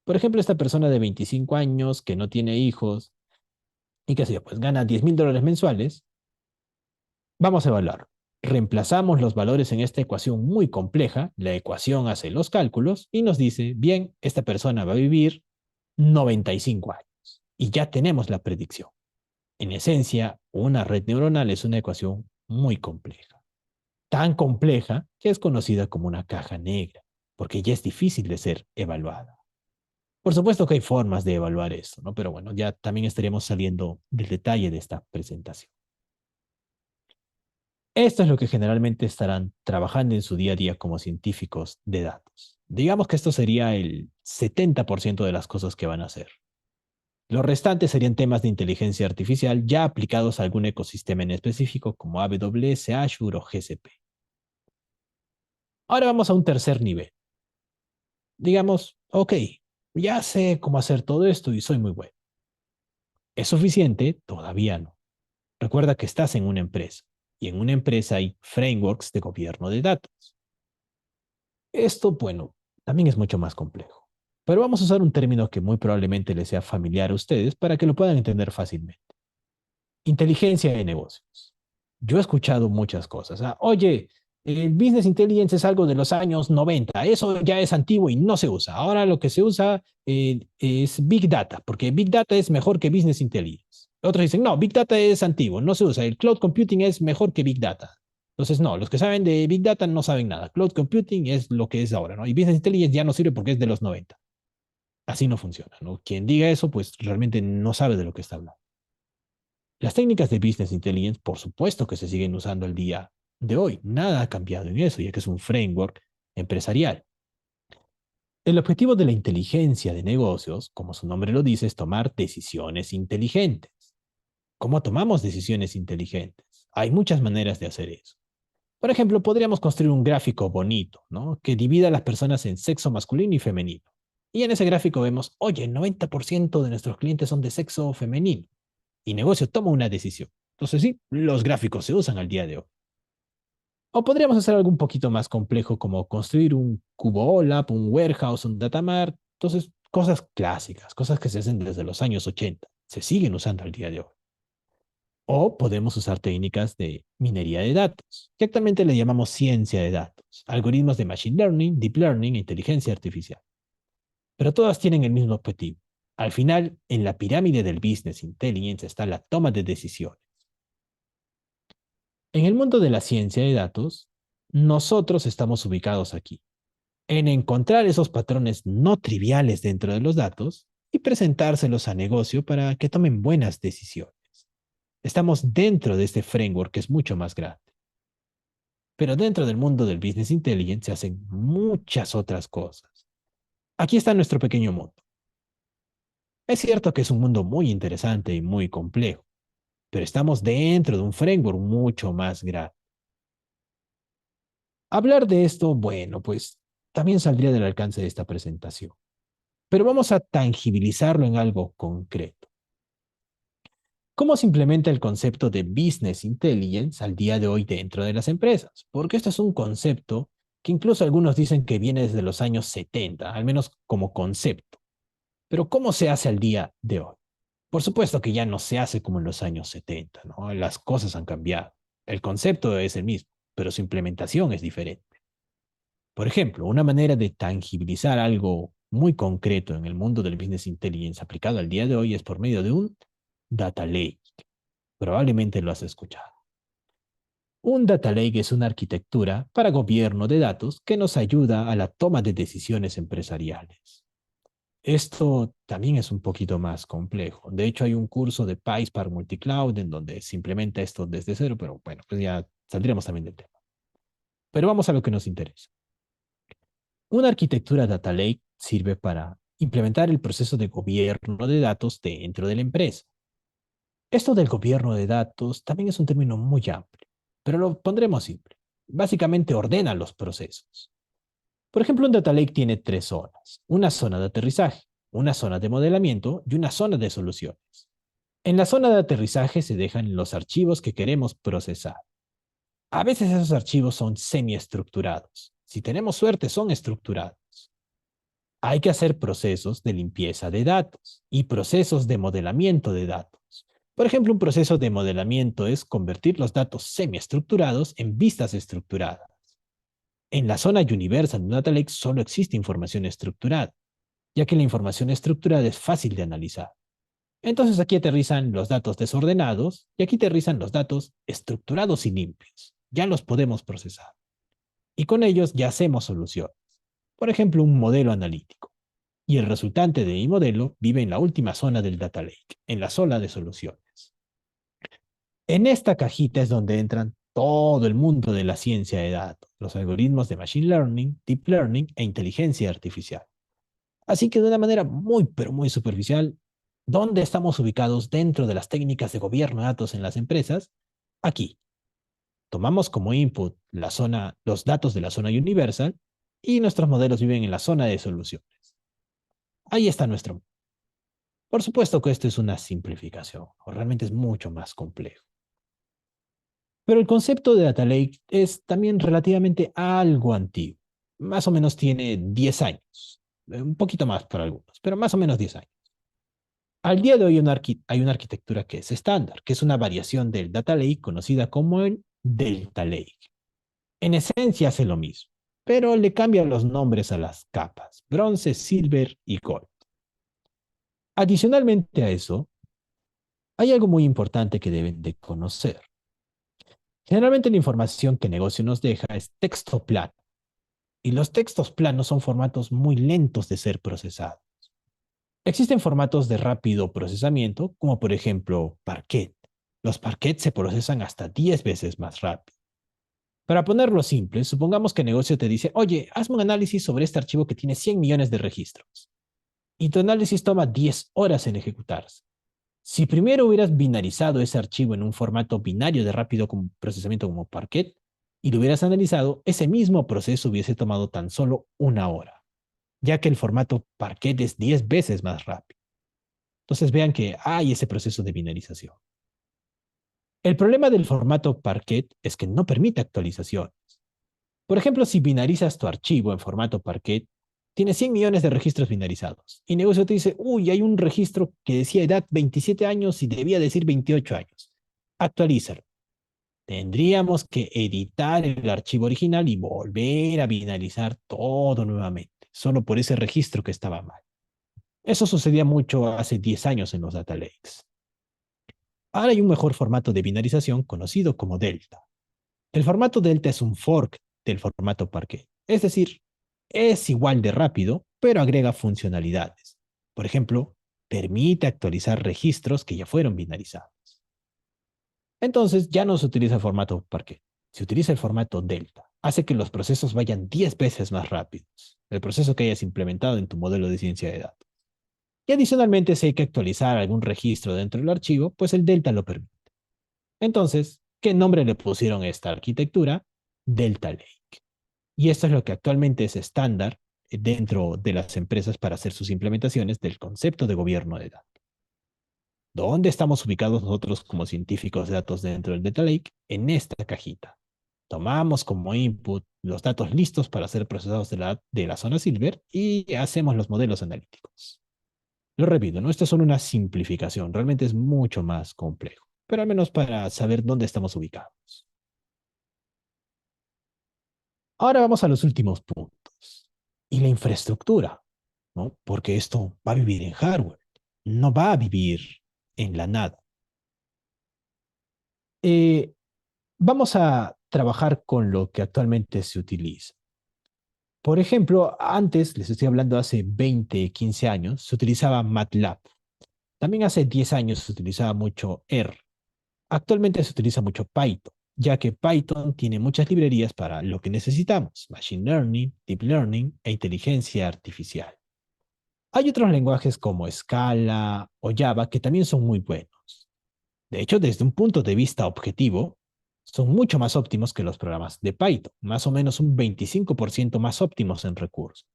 A: Por ejemplo, esta persona de 25 años que no tiene hijos y que sé yo, pues gana $10,000 mensuales, vamos a evaluar. Reemplazamos los valores en esta ecuación muy compleja, la ecuación hace los cálculos y nos dice, bien, esta persona va a vivir 95 años. Y ya tenemos la predicción. En esencia, una red neuronal es una ecuación muy compleja. Tan compleja que es conocida como una caja negra, porque ya es difícil de ser evaluada. Por supuesto que hay formas de evaluar esto, ¿no? Pero bueno, ya también estaríamos saliendo del detalle de esta presentación. Esto es lo que generalmente estarán trabajando en su día a día como científicos de datos. Digamos que esto sería el 70% de las cosas que van a hacer. Los restantes serían temas de inteligencia artificial ya aplicados a algún ecosistema en específico como AWS, Azure o GCP. Ahora vamos a un tercer nivel. Digamos, ok, ya sé cómo hacer todo esto y soy muy bueno. ¿Es suficiente? Todavía no. Recuerda que estás en una empresa y en una empresa hay frameworks de gobierno de datos. Esto, bueno, también es mucho más complejo. Pero vamos a usar un término que muy probablemente les sea familiar a ustedes para que lo puedan entender fácilmente. Inteligencia de negocios. Yo he escuchado muchas cosas. Oye, el business intelligence es algo de los años 90. Eso ya es antiguo y no se usa. Ahora lo que se usa es Big Data, porque Big Data es mejor que business intelligence. Otros dicen, no, Big Data es antiguo, no se usa. El cloud computing es mejor que Big Data. Entonces, no, los que saben de Big Data no saben nada. Cloud computing es lo que es ahora, ¿no? Y business intelligence ya no sirve porque es de los 90. Así no funciona, ¿no? Quien diga eso, pues realmente no sabe de lo que está hablando. Las técnicas de Business Intelligence, por supuesto que se siguen usando el día de hoy. Nada ha cambiado en eso, ya que es un framework empresarial. El objetivo de la inteligencia de negocios, como su nombre lo dice, es tomar decisiones inteligentes. ¿Cómo tomamos decisiones inteligentes? Hay muchas maneras de hacer eso. Por ejemplo, podríamos construir un gráfico bonito, ¿no? Que divida a las personas en sexo masculino y femenino. Y en ese gráfico vemos, oye, el 90% de nuestros clientes son de sexo femenino. Y negocio toma una decisión. Entonces sí, los gráficos se usan al día de hoy. O podríamos hacer algo un poquito más complejo como construir un cubo OLAP, un warehouse, un datamart. Entonces, cosas clásicas, cosas que se hacen desde los años 80, se siguen usando al día de hoy. O podemos usar técnicas de minería de datos, que actualmente le llamamos ciencia de datos, algoritmos de machine learning, deep learning e inteligencia artificial. Pero todas tienen el mismo objetivo. Al final, en la pirámide del business intelligence está la toma de decisiones. En el mundo de la ciencia de datos, nosotros estamos ubicados aquí, en encontrar esos patrones no triviales dentro de los datos y presentárselos a negocio para que tomen buenas decisiones. Estamos dentro de este framework que es mucho más grande. Pero dentro del mundo del Business Intelligence se hacen muchas otras cosas. Aquí está nuestro pequeño mundo. Es cierto que es un mundo muy interesante y muy complejo, pero estamos dentro de un framework mucho más grande. Hablar de esto, bueno, pues también saldría del alcance de esta presentación, pero vamos a tangibilizarlo en algo concreto. ¿Cómo se implementa el concepto de Business Intelligence al día de hoy dentro de las empresas? Porque esto es un concepto que incluso algunos dicen que viene desde los años 70, al menos como concepto. Pero ¿cómo se hace al día de hoy? Por supuesto que ya no se hace como en los años 70, ¿no? Las cosas han cambiado. El concepto es el mismo, pero su implementación es diferente. Por ejemplo, una manera de tangibilizar algo muy concreto en el mundo del Business Intelligence aplicado al día de hoy es por medio de un Data Lake. Probablemente lo has escuchado. Un Data Lake es una arquitectura para gobierno de datos que nos ayuda a la toma de decisiones empresariales. Esto también es un poquito más complejo. De hecho, hay un curso de PySpark Multicloud en donde se implementa esto desde cero, pero bueno, pues ya saldremos también del tema. Pero vamos a lo que nos interesa. Una arquitectura Data Lake sirve para implementar el proceso de gobierno de datos dentro de la empresa. Esto del gobierno de datos también es un término muy amplio, pero lo pondremos simple. Básicamente ordena los procesos. Por ejemplo, un Data Lake tiene tres zonas. Una zona de aterrizaje, una zona de modelamiento y una zona de soluciones. En la zona de aterrizaje se dejan los archivos que queremos procesar. A veces esos archivos son semiestructurados. Si tenemos suerte, son estructurados. Hay que hacer procesos de limpieza de datos y procesos de modelamiento de datos. Por ejemplo, un proceso de modelamiento es convertir los datos semiestructurados en vistas estructuradas. En la zona Universal de Data Lake solo existe información estructurada, ya que la información estructurada es fácil de analizar. Entonces aquí aterrizan los datos desordenados y aquí aterrizan los datos estructurados y limpios. Ya los podemos procesar. Y con ellos ya hacemos soluciones. Por ejemplo, un modelo analítico. Y el resultante de mi modelo vive en la última zona del Data Lake, en la zona de soluciones. En esta cajita es donde entran todo el mundo de la ciencia de datos, los algoritmos de Machine Learning, Deep Learning e inteligencia artificial. Así que de una manera muy, pero muy superficial, ¿dónde estamos ubicados dentro de las técnicas de gobierno de datos en las empresas? Aquí. Tomamos como input los datos de la zona universal y nuestros modelos viven en la zona de soluciones. Ahí está nuestro. Por supuesto que esto es una simplificación, o realmente es mucho más complejo. Pero el concepto de Data Lake es también relativamente algo antiguo. Más o menos tiene 10 años. Un poquito más para algunos, pero más o menos 10 años. Al día de hoy hay una arquitectura que es estándar, que es una variación del Data Lake conocida como el Delta Lake. En esencia hace lo mismo, pero le cambian los nombres a las capas, bronce, silver y gold. Adicionalmente a eso, hay algo muy importante que deben de conocer. Generalmente la información que el negocio nos deja es texto plano, y los textos planos son formatos muy lentos de ser procesados. Existen formatos de rápido procesamiento, como por ejemplo Parquet. Los Parquet se procesan hasta 10 veces más rápido. Para ponerlo simple, supongamos que el negocio te dice, oye, hazme un análisis sobre este archivo que tiene 100 millones de registros. Y tu análisis toma 10 horas en ejecutarse. Si primero hubieras binarizado ese archivo en un formato binario de rápido procesamiento como Parquet y lo hubieras analizado, ese mismo proceso hubiese tomado tan solo una hora, ya que el formato Parquet es 10 veces más rápido. Entonces vean que hay ese proceso de binarización. El problema del formato Parquet es que no permite actualizaciones. Por ejemplo, si binarizas tu archivo en formato Parquet, tienes 100 millones de registros binarizados. Y negocio te dice, uy, hay un registro que decía edad 27 años y debía decir 28 años. Actualízalo. Tendríamos que editar el archivo original y volver a binarizar todo nuevamente, solo por ese registro que estaba mal. Eso sucedía mucho hace 10 años en los data lakes. Ahora hay un mejor formato de binarización conocido como Delta. El formato Delta es un fork del formato Parquet. Es decir, es igual de rápido, pero agrega funcionalidades. Por ejemplo, permite actualizar registros que ya fueron binarizados. Entonces ya no se utiliza el formato Parquet, se utiliza el formato Delta. Hace que los procesos vayan 10 veces más rápidos, el proceso que hayas implementado en tu modelo de ciencia de datos. Y adicionalmente, si hay que actualizar algún registro dentro del archivo, pues el Delta lo permite. Entonces, ¿qué nombre le pusieron a esta arquitectura? Delta Lake. Y esto es lo que actualmente es estándar dentro de las empresas para hacer sus implementaciones del concepto de gobierno de datos. ¿Dónde estamos ubicados nosotros como científicos de datos dentro del Data Lake? En esta cajita. Tomamos como input los datos listos para ser procesados de la zona Silver y hacemos los modelos analíticos. Lo repito, no esto es solo una simplificación, realmente es mucho más complejo, pero al menos para saber dónde estamos ubicados. Ahora vamos a los últimos puntos. Y la infraestructura, ¿no? Porque esto va a vivir en hardware, no va a vivir en la nada. Eh, Vamos a trabajar con lo que actualmente se utiliza. Por ejemplo, antes, les estoy hablando hace 20, 15 años, se utilizaba MATLAB. También hace 10 años se utilizaba mucho R. Actualmente se utiliza mucho Python, ya que Python tiene muchas librerías para lo que necesitamos, Machine Learning, Deep Learning e inteligencia artificial. Hay otros lenguajes como Scala o Java que también son muy buenos. De hecho, desde un punto de vista objetivo, son mucho más óptimos que los programas de Python, más o menos un 25% más óptimos en recursos.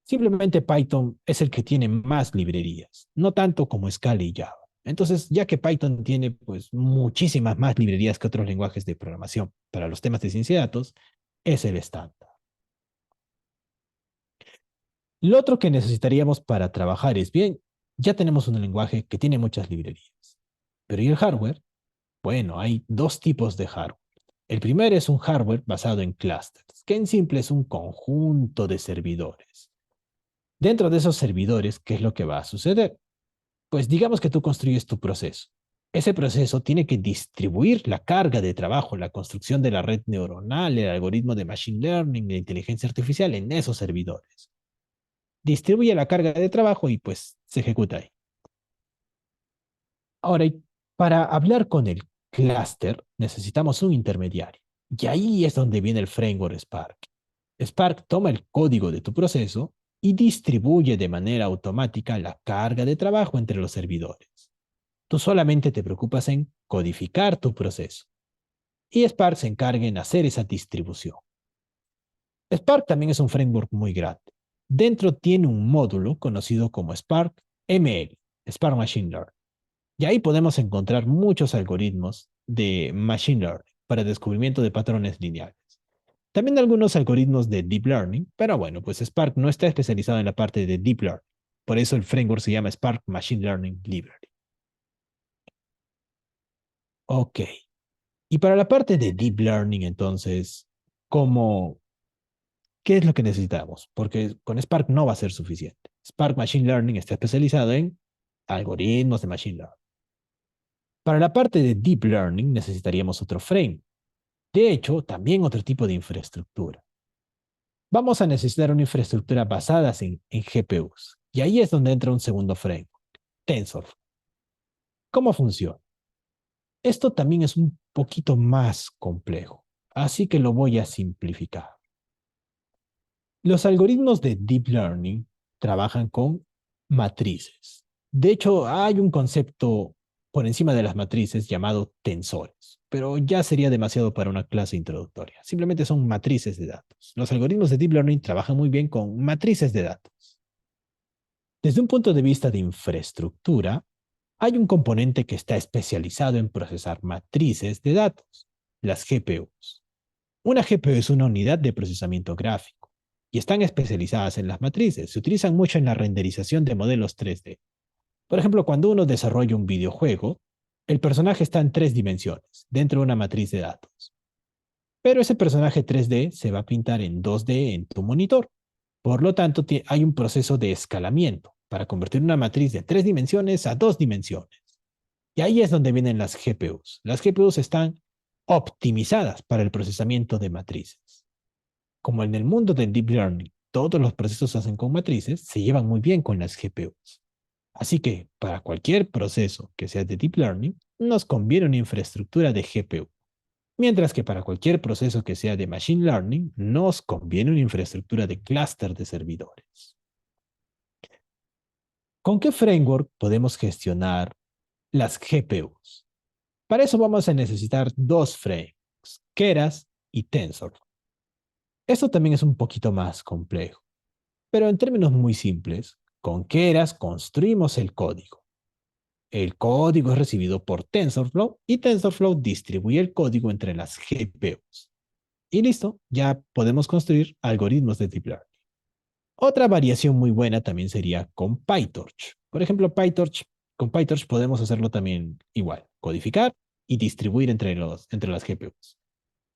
A: Simplemente Python es el que tiene más librerías, no tanto como Scala y Java. Entonces, ya que Python tiene pues muchísimas más librerías que otros lenguajes de programación para los temas de ciencia de datos, es el estándar. Lo otro que necesitaríamos para trabajar es bien, ya tenemos un lenguaje que tiene muchas librerías. Pero ¿y el hardware? Bueno, hay dos tipos de hardware. El primero es un hardware basado en clusters, que en simple es un conjunto de servidores. Dentro de esos servidores, ¿qué es lo que va a suceder? Pues digamos que tú construyes tu proceso. Ese proceso tiene que distribuir la carga de trabajo, la construcción de la red neuronal, el algoritmo de machine learning, de inteligencia artificial en esos servidores. Distribuye la carga de trabajo y pues se ejecuta ahí. Ahora, para hablar con el clúster necesitamos un intermediario. Y ahí es donde viene el framework Spark. Spark toma el código de tu proceso y distribuye de manera automática la carga de trabajo entre los servidores. Tú solamente te preocupas en codificar tu proceso y Spark se encarga en hacer esa distribución. Spark también es un framework muy grande. Dentro tiene un módulo conocido como Spark ML, Spark Machine Learning. Y ahí podemos encontrar muchos algoritmos de Machine Learning para descubrimiento de patrones lineales. También algunos algoritmos de Deep Learning, pero bueno, pues Spark no está especializado en la parte de Deep Learning. Por eso el framework se llama Spark Machine Learning Library. Ok. Y para la parte de Deep Learning, entonces, ¿cómo, qué es lo que necesitamos? Porque con Spark no va a ser suficiente. Spark Machine Learning está especializado en algoritmos de Machine Learning. Para la parte de Deep Learning necesitaríamos otro frame. De hecho, también otro tipo de infraestructura. Vamos a necesitar una infraestructura basada en GPUs. Y ahí es donde entra un segundo frame, TensorFlow. ¿Cómo funciona? Esto también es un poquito más complejo, así que lo voy a simplificar. Los algoritmos de Deep Learning trabajan con matrices. De hecho, hay un concepto por encima de las matrices llamado tensores, pero ya sería demasiado para una clase introductoria. Simplemente son matrices de datos. Los algoritmos de Deep Learning trabajan muy bien con matrices de datos. Desde un punto de vista de infraestructura, hay un componente que está especializado en procesar matrices de datos, las GPUs. Una GPU es una unidad de procesamiento gráfico y están especializadas en las matrices. Se utilizan mucho en la renderización de modelos 3D. Por ejemplo, cuando uno desarrolla un videojuego, el personaje está en 3 dimensiones dentro de una matriz de datos. Pero ese personaje 3D se va a pintar en 2D en tu monitor. Por lo tanto, hay un proceso de escalamiento para convertir una matriz de 3 dimensiones a 2 dimensiones. Y ahí es donde vienen las GPUs. Las GPUs están optimizadas para el procesamiento de matrices. Como en el mundo del Deep Learning todos los procesos se hacen con matrices, se llevan muy bien con las GPUs. Así que para cualquier proceso que sea de Deep Learning, nos conviene una infraestructura de GPU. Mientras que para cualquier proceso que sea de Machine Learning, nos conviene una infraestructura de clúster de servidores. ¿Con qué framework podemos gestionar las GPUs? Para eso vamos a necesitar dos frameworks, Keras y TensorFlow. Esto también es un poquito más complejo, pero en términos muy simples, con Keras construimos el código. El código es recibido por TensorFlow y TensorFlow distribuye el código entre las GPUs. Y listo, ya podemos construir algoritmos de Deep Learning. Otra variación muy buena también sería con PyTorch. Por ejemplo, con PyTorch podemos hacerlo también igual, codificar y distribuir entre las GPUs.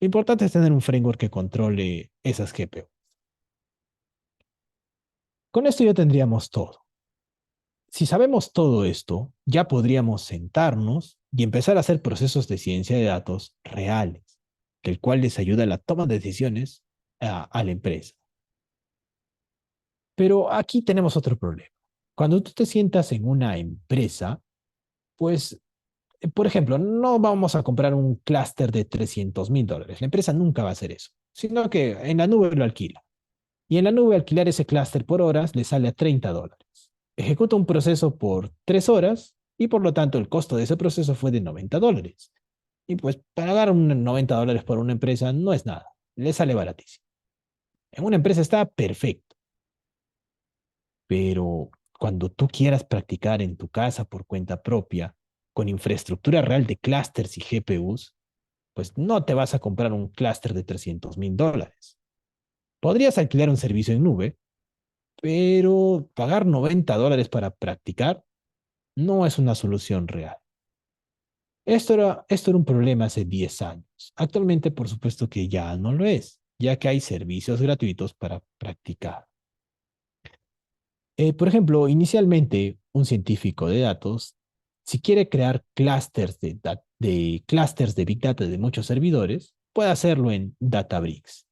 A: Lo importante es tener un framework que controle esas GPUs. Con esto ya tendríamos todo. Si sabemos todo esto, ya podríamos sentarnos y empezar a hacer procesos de ciencia de datos reales, el cual les ayuda a la toma de decisiones a la empresa. Pero aquí tenemos otro problema. Cuando tú te sientas en una empresa, pues, por ejemplo, no vamos a comprar un clúster de $300,000. La empresa nunca va a hacer eso, sino que en la nube lo alquila. Y en la nube alquilar ese clúster por horas le sale a $30. Ejecuta un proceso por 3 horas y por lo tanto el costo de ese proceso fue de $90. Y pues pagar $90 por una empresa no es nada, le sale baratísimo. En una empresa está perfecto. Pero cuando tú quieras practicar en tu casa por cuenta propia, con infraestructura real de clústeres y GPUs, pues no te vas a comprar un clúster de $300,000. Podrías alquilar un servicio en nube, pero pagar $90 para practicar no es una solución real. Esto era un problema hace 10 años. Actualmente, por supuesto que ya no lo es, ya que hay servicios gratuitos para practicar. Por ejemplo, inicialmente un científico de datos, si quiere crear clústeres de Big Data de muchos servidores, puede hacerlo en Databricks.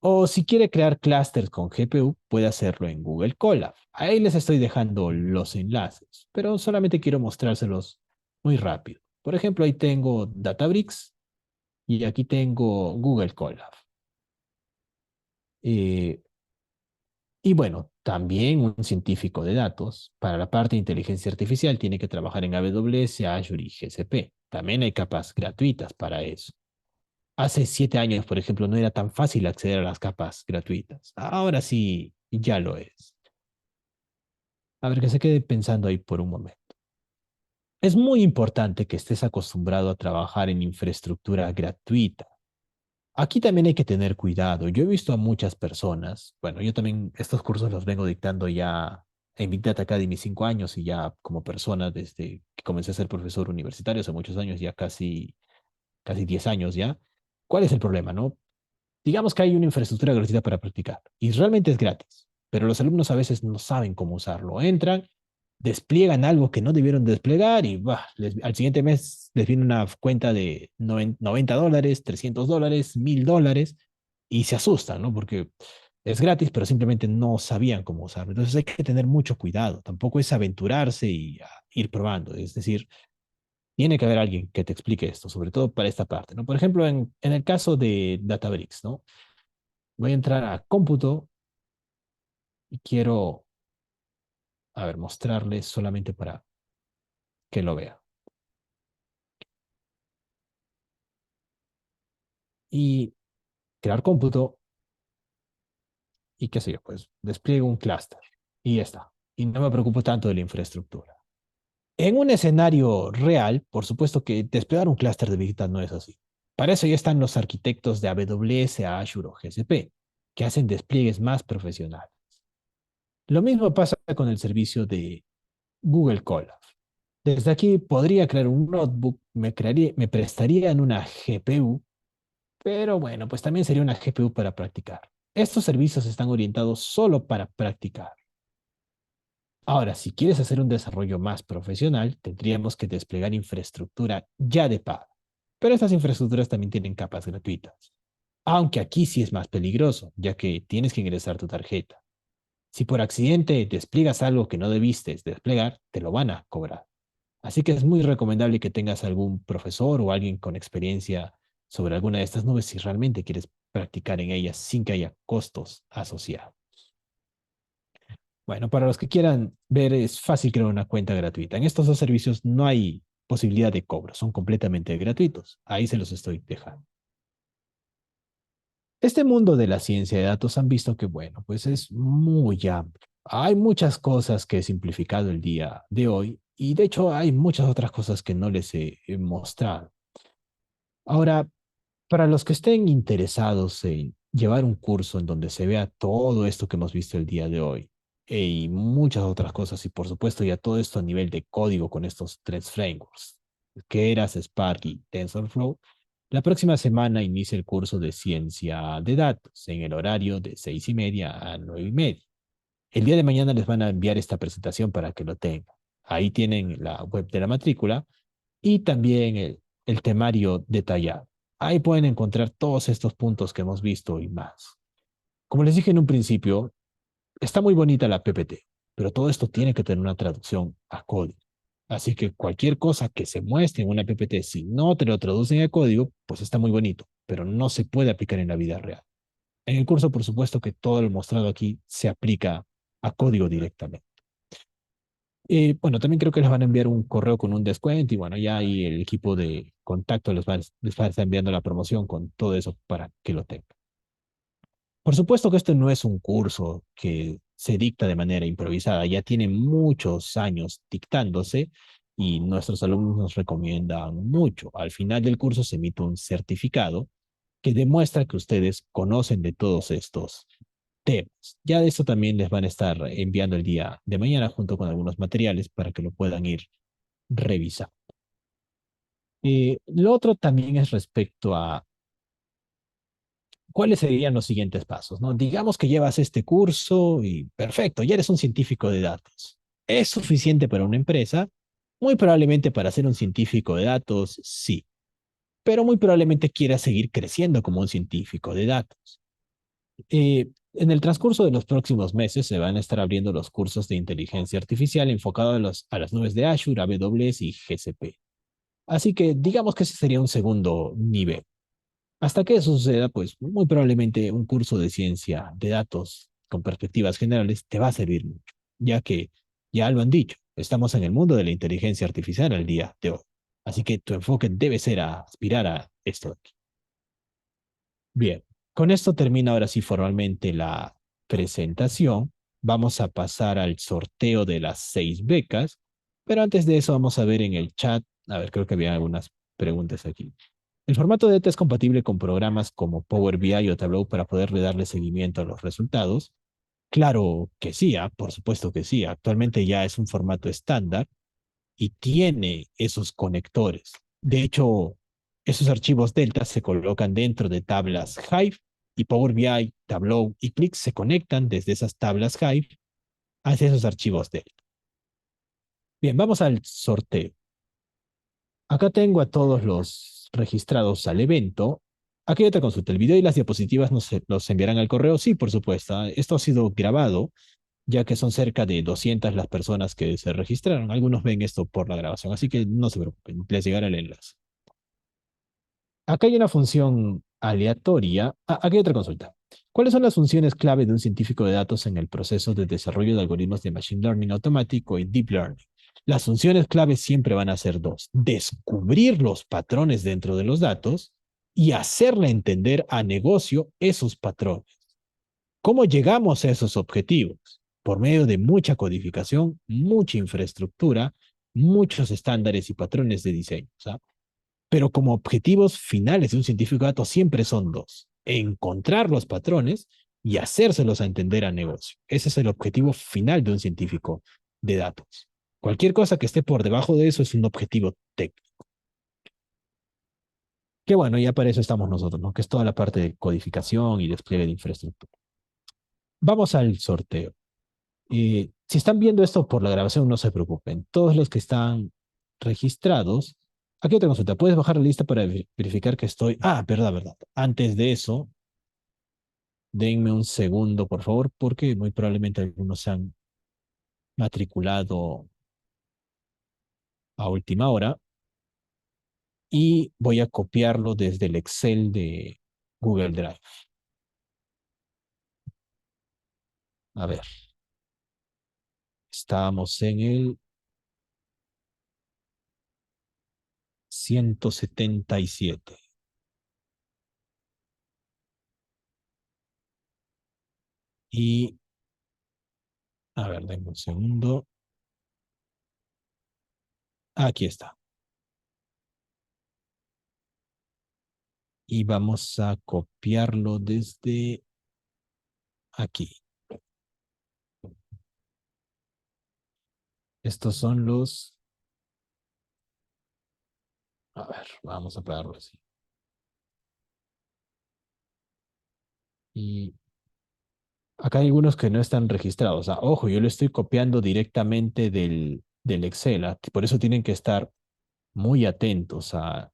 A: O si quiere crear clústeres con GPU, puede hacerlo en Google Colab. Ahí les estoy dejando los enlaces, pero solamente quiero mostrárselos muy rápido. Por ejemplo, ahí tengo Databricks y aquí tengo Google Colab. Eh, Y bueno, también un científico de datos, para la parte de inteligencia artificial, tiene que trabajar en AWS, Azure y GCP. También hay capas gratuitas para eso. Hace 7 años, por ejemplo, no era tan fácil acceder a las capas gratuitas. Ahora sí, ya lo es. A ver, que se quede pensando ahí por un momento. Es muy importante que estés acostumbrado a trabajar en infraestructura gratuita. Aquí también hay que tener cuidado. Yo he visto a muchas personas, bueno, yo también estos cursos los vengo dictando ya en Big Data Academy 5 años y ya como persona desde que comencé a ser profesor universitario hace muchos años, ya casi 10 años ya. ¿Cuál es el problema, no? Digamos que hay una infraestructura gratuita para practicar y realmente es gratis, pero los alumnos a veces no saben cómo usarlo. Entran, despliegan algo que no debieron desplegar y bah, al siguiente mes les viene una cuenta de $90, $300, $1,000 y se asustan, ¿no? Porque es gratis, pero simplemente no sabían cómo usarlo. Entonces hay que tener mucho cuidado. Tampoco es aventurarse y ir probando. Es decir, tiene que haber alguien que te explique esto, sobre todo para esta parte, ¿no? Por ejemplo, en el caso de Databricks, ¿no? Voy a entrar a cómputo y quiero, a ver, mostrarles solamente para que lo vea. Y crear cómputo y qué sé yo, pues despliego un clúster y ya está. Y no me preocupo tanto de la infraestructura. En un escenario real, por supuesto que desplegar un clúster de Big Data no es así. Para eso ya están los arquitectos de AWS, Azure o GCP, que hacen despliegues más profesionales. Lo mismo pasa con el servicio de Google Colab. Desde aquí podría crear un notebook, me prestarían una GPU, pero bueno, pues también sería una GPU para practicar. Estos servicios están orientados solo para practicar. Ahora, si quieres hacer un desarrollo más profesional, tendríamos que desplegar infraestructura ya de pago. Pero estas infraestructuras también tienen capas gratuitas. Aunque aquí sí es más peligroso, ya que tienes que ingresar tu tarjeta. Si por accidente despliegas algo que no debiste desplegar, te lo van a cobrar. Así que es muy recomendable que tengas algún profesor o alguien con experiencia sobre alguna de estas nubes si realmente quieres practicar en ellas sin que haya costos asociados. Bueno, para los que quieran ver, es fácil crear una cuenta gratuita. En estos dos servicios no hay posibilidad de cobro, son completamente gratuitos. Ahí se los estoy dejando. Este mundo de la ciencia de datos han visto que, bueno, pues es muy amplio. Hay muchas cosas que he simplificado el día de hoy y de hecho hay muchas otras cosas que no les he mostrado. Ahora, para los que estén interesados en llevar un curso en donde se vea todo esto que hemos visto el día de hoy y muchas otras cosas, y por supuesto ya todo esto a nivel de código con estos tres frameworks, Keras, Spark y TensorFlow, la próxima semana inicia el curso de ciencia de datos en el horario de 6:30 a 9:30. El día de mañana les van a enviar esta presentación para que lo tengan. Ahí tienen la web de la matrícula y también el temario detallado. Ahí pueden encontrar todos estos puntos que hemos visto y más. Como les dije en un principio, está muy bonita la PPT, pero todo esto tiene que tener una traducción a código. Así que cualquier cosa que se muestre en una PPT, si no te lo traducen a código, pues está muy bonito, pero no se puede aplicar en la vida real. En el curso, por supuesto que todo lo mostrado aquí se aplica a código directamente. Bueno, también creo que les van a enviar un correo con un descuento y bueno, ya ahí el equipo de contacto les va a estar enviando la promoción con todo eso para que lo tengan. Por supuesto que este no es un curso que se dicta de manera improvisada, ya tiene muchos años dictándose y nuestros alumnos nos recomiendan mucho. Al final del curso se emite un certificado que demuestra que ustedes conocen de todos estos temas. Ya de eso también les van a estar enviando el día de mañana junto con algunos materiales para que lo puedan ir revisando. Lo otro también es respecto a cuáles serían los siguientes pasos, ¿no? Digamos que llevas este curso y perfecto, ya eres un científico de datos. ¿Es suficiente para una empresa? Muy probablemente para ser un científico de datos, sí, pero muy probablemente quieras seguir creciendo como un científico de datos. En el transcurso de los próximos meses se van a estar abriendo los cursos de inteligencia artificial enfocados a las nubes de Azure, AWS y GCP. Así que digamos que ese sería un segundo nivel. Hasta que eso suceda, pues muy probablemente un curso de ciencia de datos con perspectivas generales te va a servir mucho, ya que ya lo han dicho, estamos en el mundo de la inteligencia artificial al día de hoy. Así que tu enfoque debe ser a aspirar a esto de aquí. Bien, con esto termina ahora sí formalmente la presentación. Vamos a pasar al sorteo de las 6 becas, pero antes de eso vamos a ver en el chat, a ver, creo que había algunas preguntas aquí. ¿El formato de ETA es compatible con programas como Power BI o Tableau para poder darle seguimiento a los resultados? Claro que sí, por supuesto que sí. Actualmente ya es un formato estándar y tiene esos conectores. De hecho, esos archivos Delta se colocan dentro de tablas Hive y Power BI, Tableau y Click se conectan desde esas tablas Hive hacia esos archivos Delta. Bien, vamos al sorteo. Acá tengo a todos los registrados al evento. Aquí hay otra consulta. ¿El video y las diapositivas nos enviarán al correo? Sí, por supuesto. Esto ha sido grabado, ya que son cerca de 200 las personas que se registraron. Algunos ven esto por la grabación, así que no se preocupen, les llegará el enlace. Acá hay una función aleatoria. Aquí hay otra consulta. ¿Cuáles son las funciones clave de un científico de datos en el proceso de desarrollo de algoritmos de Machine Learning automático y Deep Learning? Las funciones clave siempre van a ser dos. Descubrir los patrones dentro de los datos y hacerle entender a negocio esos patrones. ¿Cómo llegamos a esos objetivos? Por medio de mucha codificación, mucha infraestructura, muchos estándares y patrones de diseño. ¿Sabes? Pero como objetivos finales de un científico de datos siempre son dos. Encontrar los patrones y hacérselos a entender a negocio. Ese es el objetivo final de un científico de datos. Cualquier cosa que esté por debajo de eso es un objetivo técnico. Que bueno, ya para eso estamos nosotros, ¿no? Que es toda la parte de codificación y despliegue de infraestructura. Vamos al sorteo. Si están viendo esto por la grabación, no se preocupen. Todos los que están registrados, aquí otra consulta. ¿Puedes bajar la lista para verificar que estoy? Ah, verdad, verdad. Antes de eso, denme un segundo, por favor, porque muy probablemente algunos se han matriculado a última hora y voy a copiarlo desde el Excel de Google Drive. A ver, estábamos en el 177. Y, a ver, denme un segundo. Aquí está. Y vamos a copiarlo desde aquí. Estos son los... A ver, vamos a pegarlo así. Y acá hay algunos que no están registrados. O sea, ojo, yo lo estoy copiando directamente del Excel. Por eso tienen que estar muy atentos al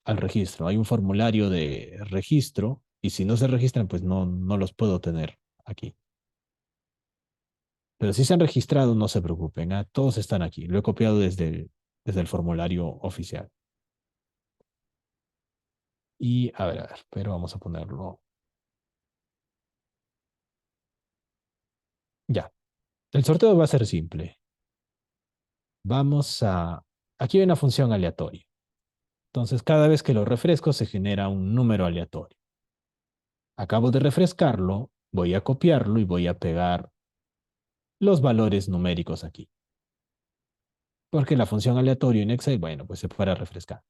A: registro. Hay un formulario de registro y si no se registran, pues no los puedo tener aquí. Pero si se han registrado, no se preocupen. Todos están aquí. Lo he copiado desde el formulario oficial. Y a ver, pero vamos a ponerlo. Ya. El sorteo va a ser simple. Vamos a... Aquí hay una función aleatoria. Entonces, cada vez que lo refresco, se genera un número aleatorio. Acabo de refrescarlo, voy a copiarlo y voy a pegar los valores numéricos aquí. Porque la función aleatorio en Excel, bueno, pues se para refrescar.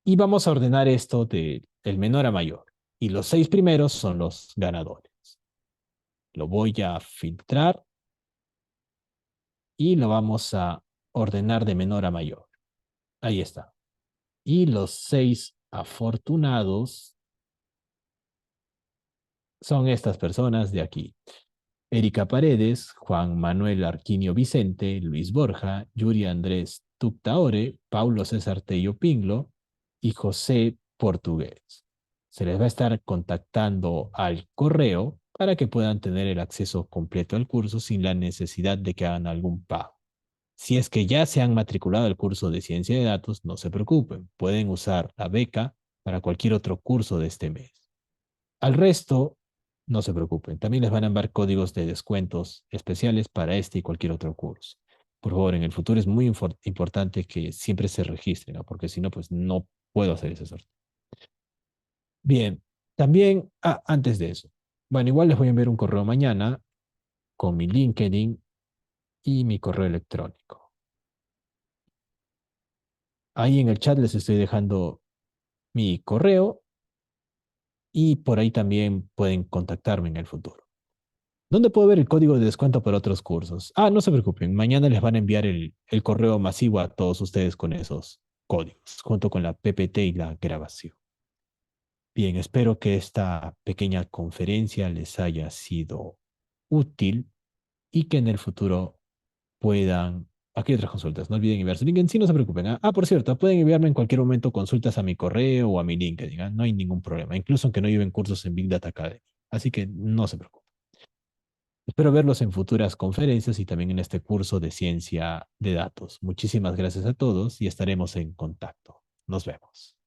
A: Y vamos a ordenar esto de el menor a mayor. Y los 6 primeros son los ganadores. Lo voy a filtrar y lo vamos a ordenar de menor a mayor. Ahí está. Y los 6 afortunados son estas personas de aquí. Erika Paredes, Juan Manuel Arquinio Vicente, Luis Borja, Yuri Andrés Tuptaore, Paulo César Tello Pinglo y José Portugués. Se les va a estar contactando al correo para que puedan tener el acceso completo al curso sin la necesidad de que hagan algún pago. Si es que ya se han matriculado al curso de ciencia de datos, no se preocupen, pueden usar la beca para cualquier otro curso de este mes. Al resto, no se preocupen, también les van a enviar códigos de descuentos especiales para este y cualquier otro curso. Por favor, en el futuro es muy importante que siempre se registren, ¿no? Porque si no, pues no puedo hacer ese sorteo. Bien, también, antes de eso, bueno, igual les voy a enviar un correo mañana con mi LinkedIn y mi correo electrónico. Ahí en el chat les estoy dejando mi correo y por ahí también pueden contactarme en el futuro. ¿Dónde puedo ver el código de descuento para otros cursos? No se preocupen, mañana les van a enviar el correo masivo a todos ustedes con esos códigos, junto con la PPT y la grabación. Bien, espero que esta pequeña conferencia les haya sido útil y que en el futuro puedan... Aquí hay otras consultas, no olviden enviar su LinkedIn, sí, no se preocupen. Por cierto, pueden enviarme en cualquier momento consultas a mi correo o a mi LinkedIn, no hay ningún problema, incluso aunque no lleven cursos en Big Data Academy. Así que no se preocupen. Espero verlos en futuras conferencias y también en este curso de ciencia de datos. Muchísimas gracias a todos y estaremos en contacto. Nos vemos.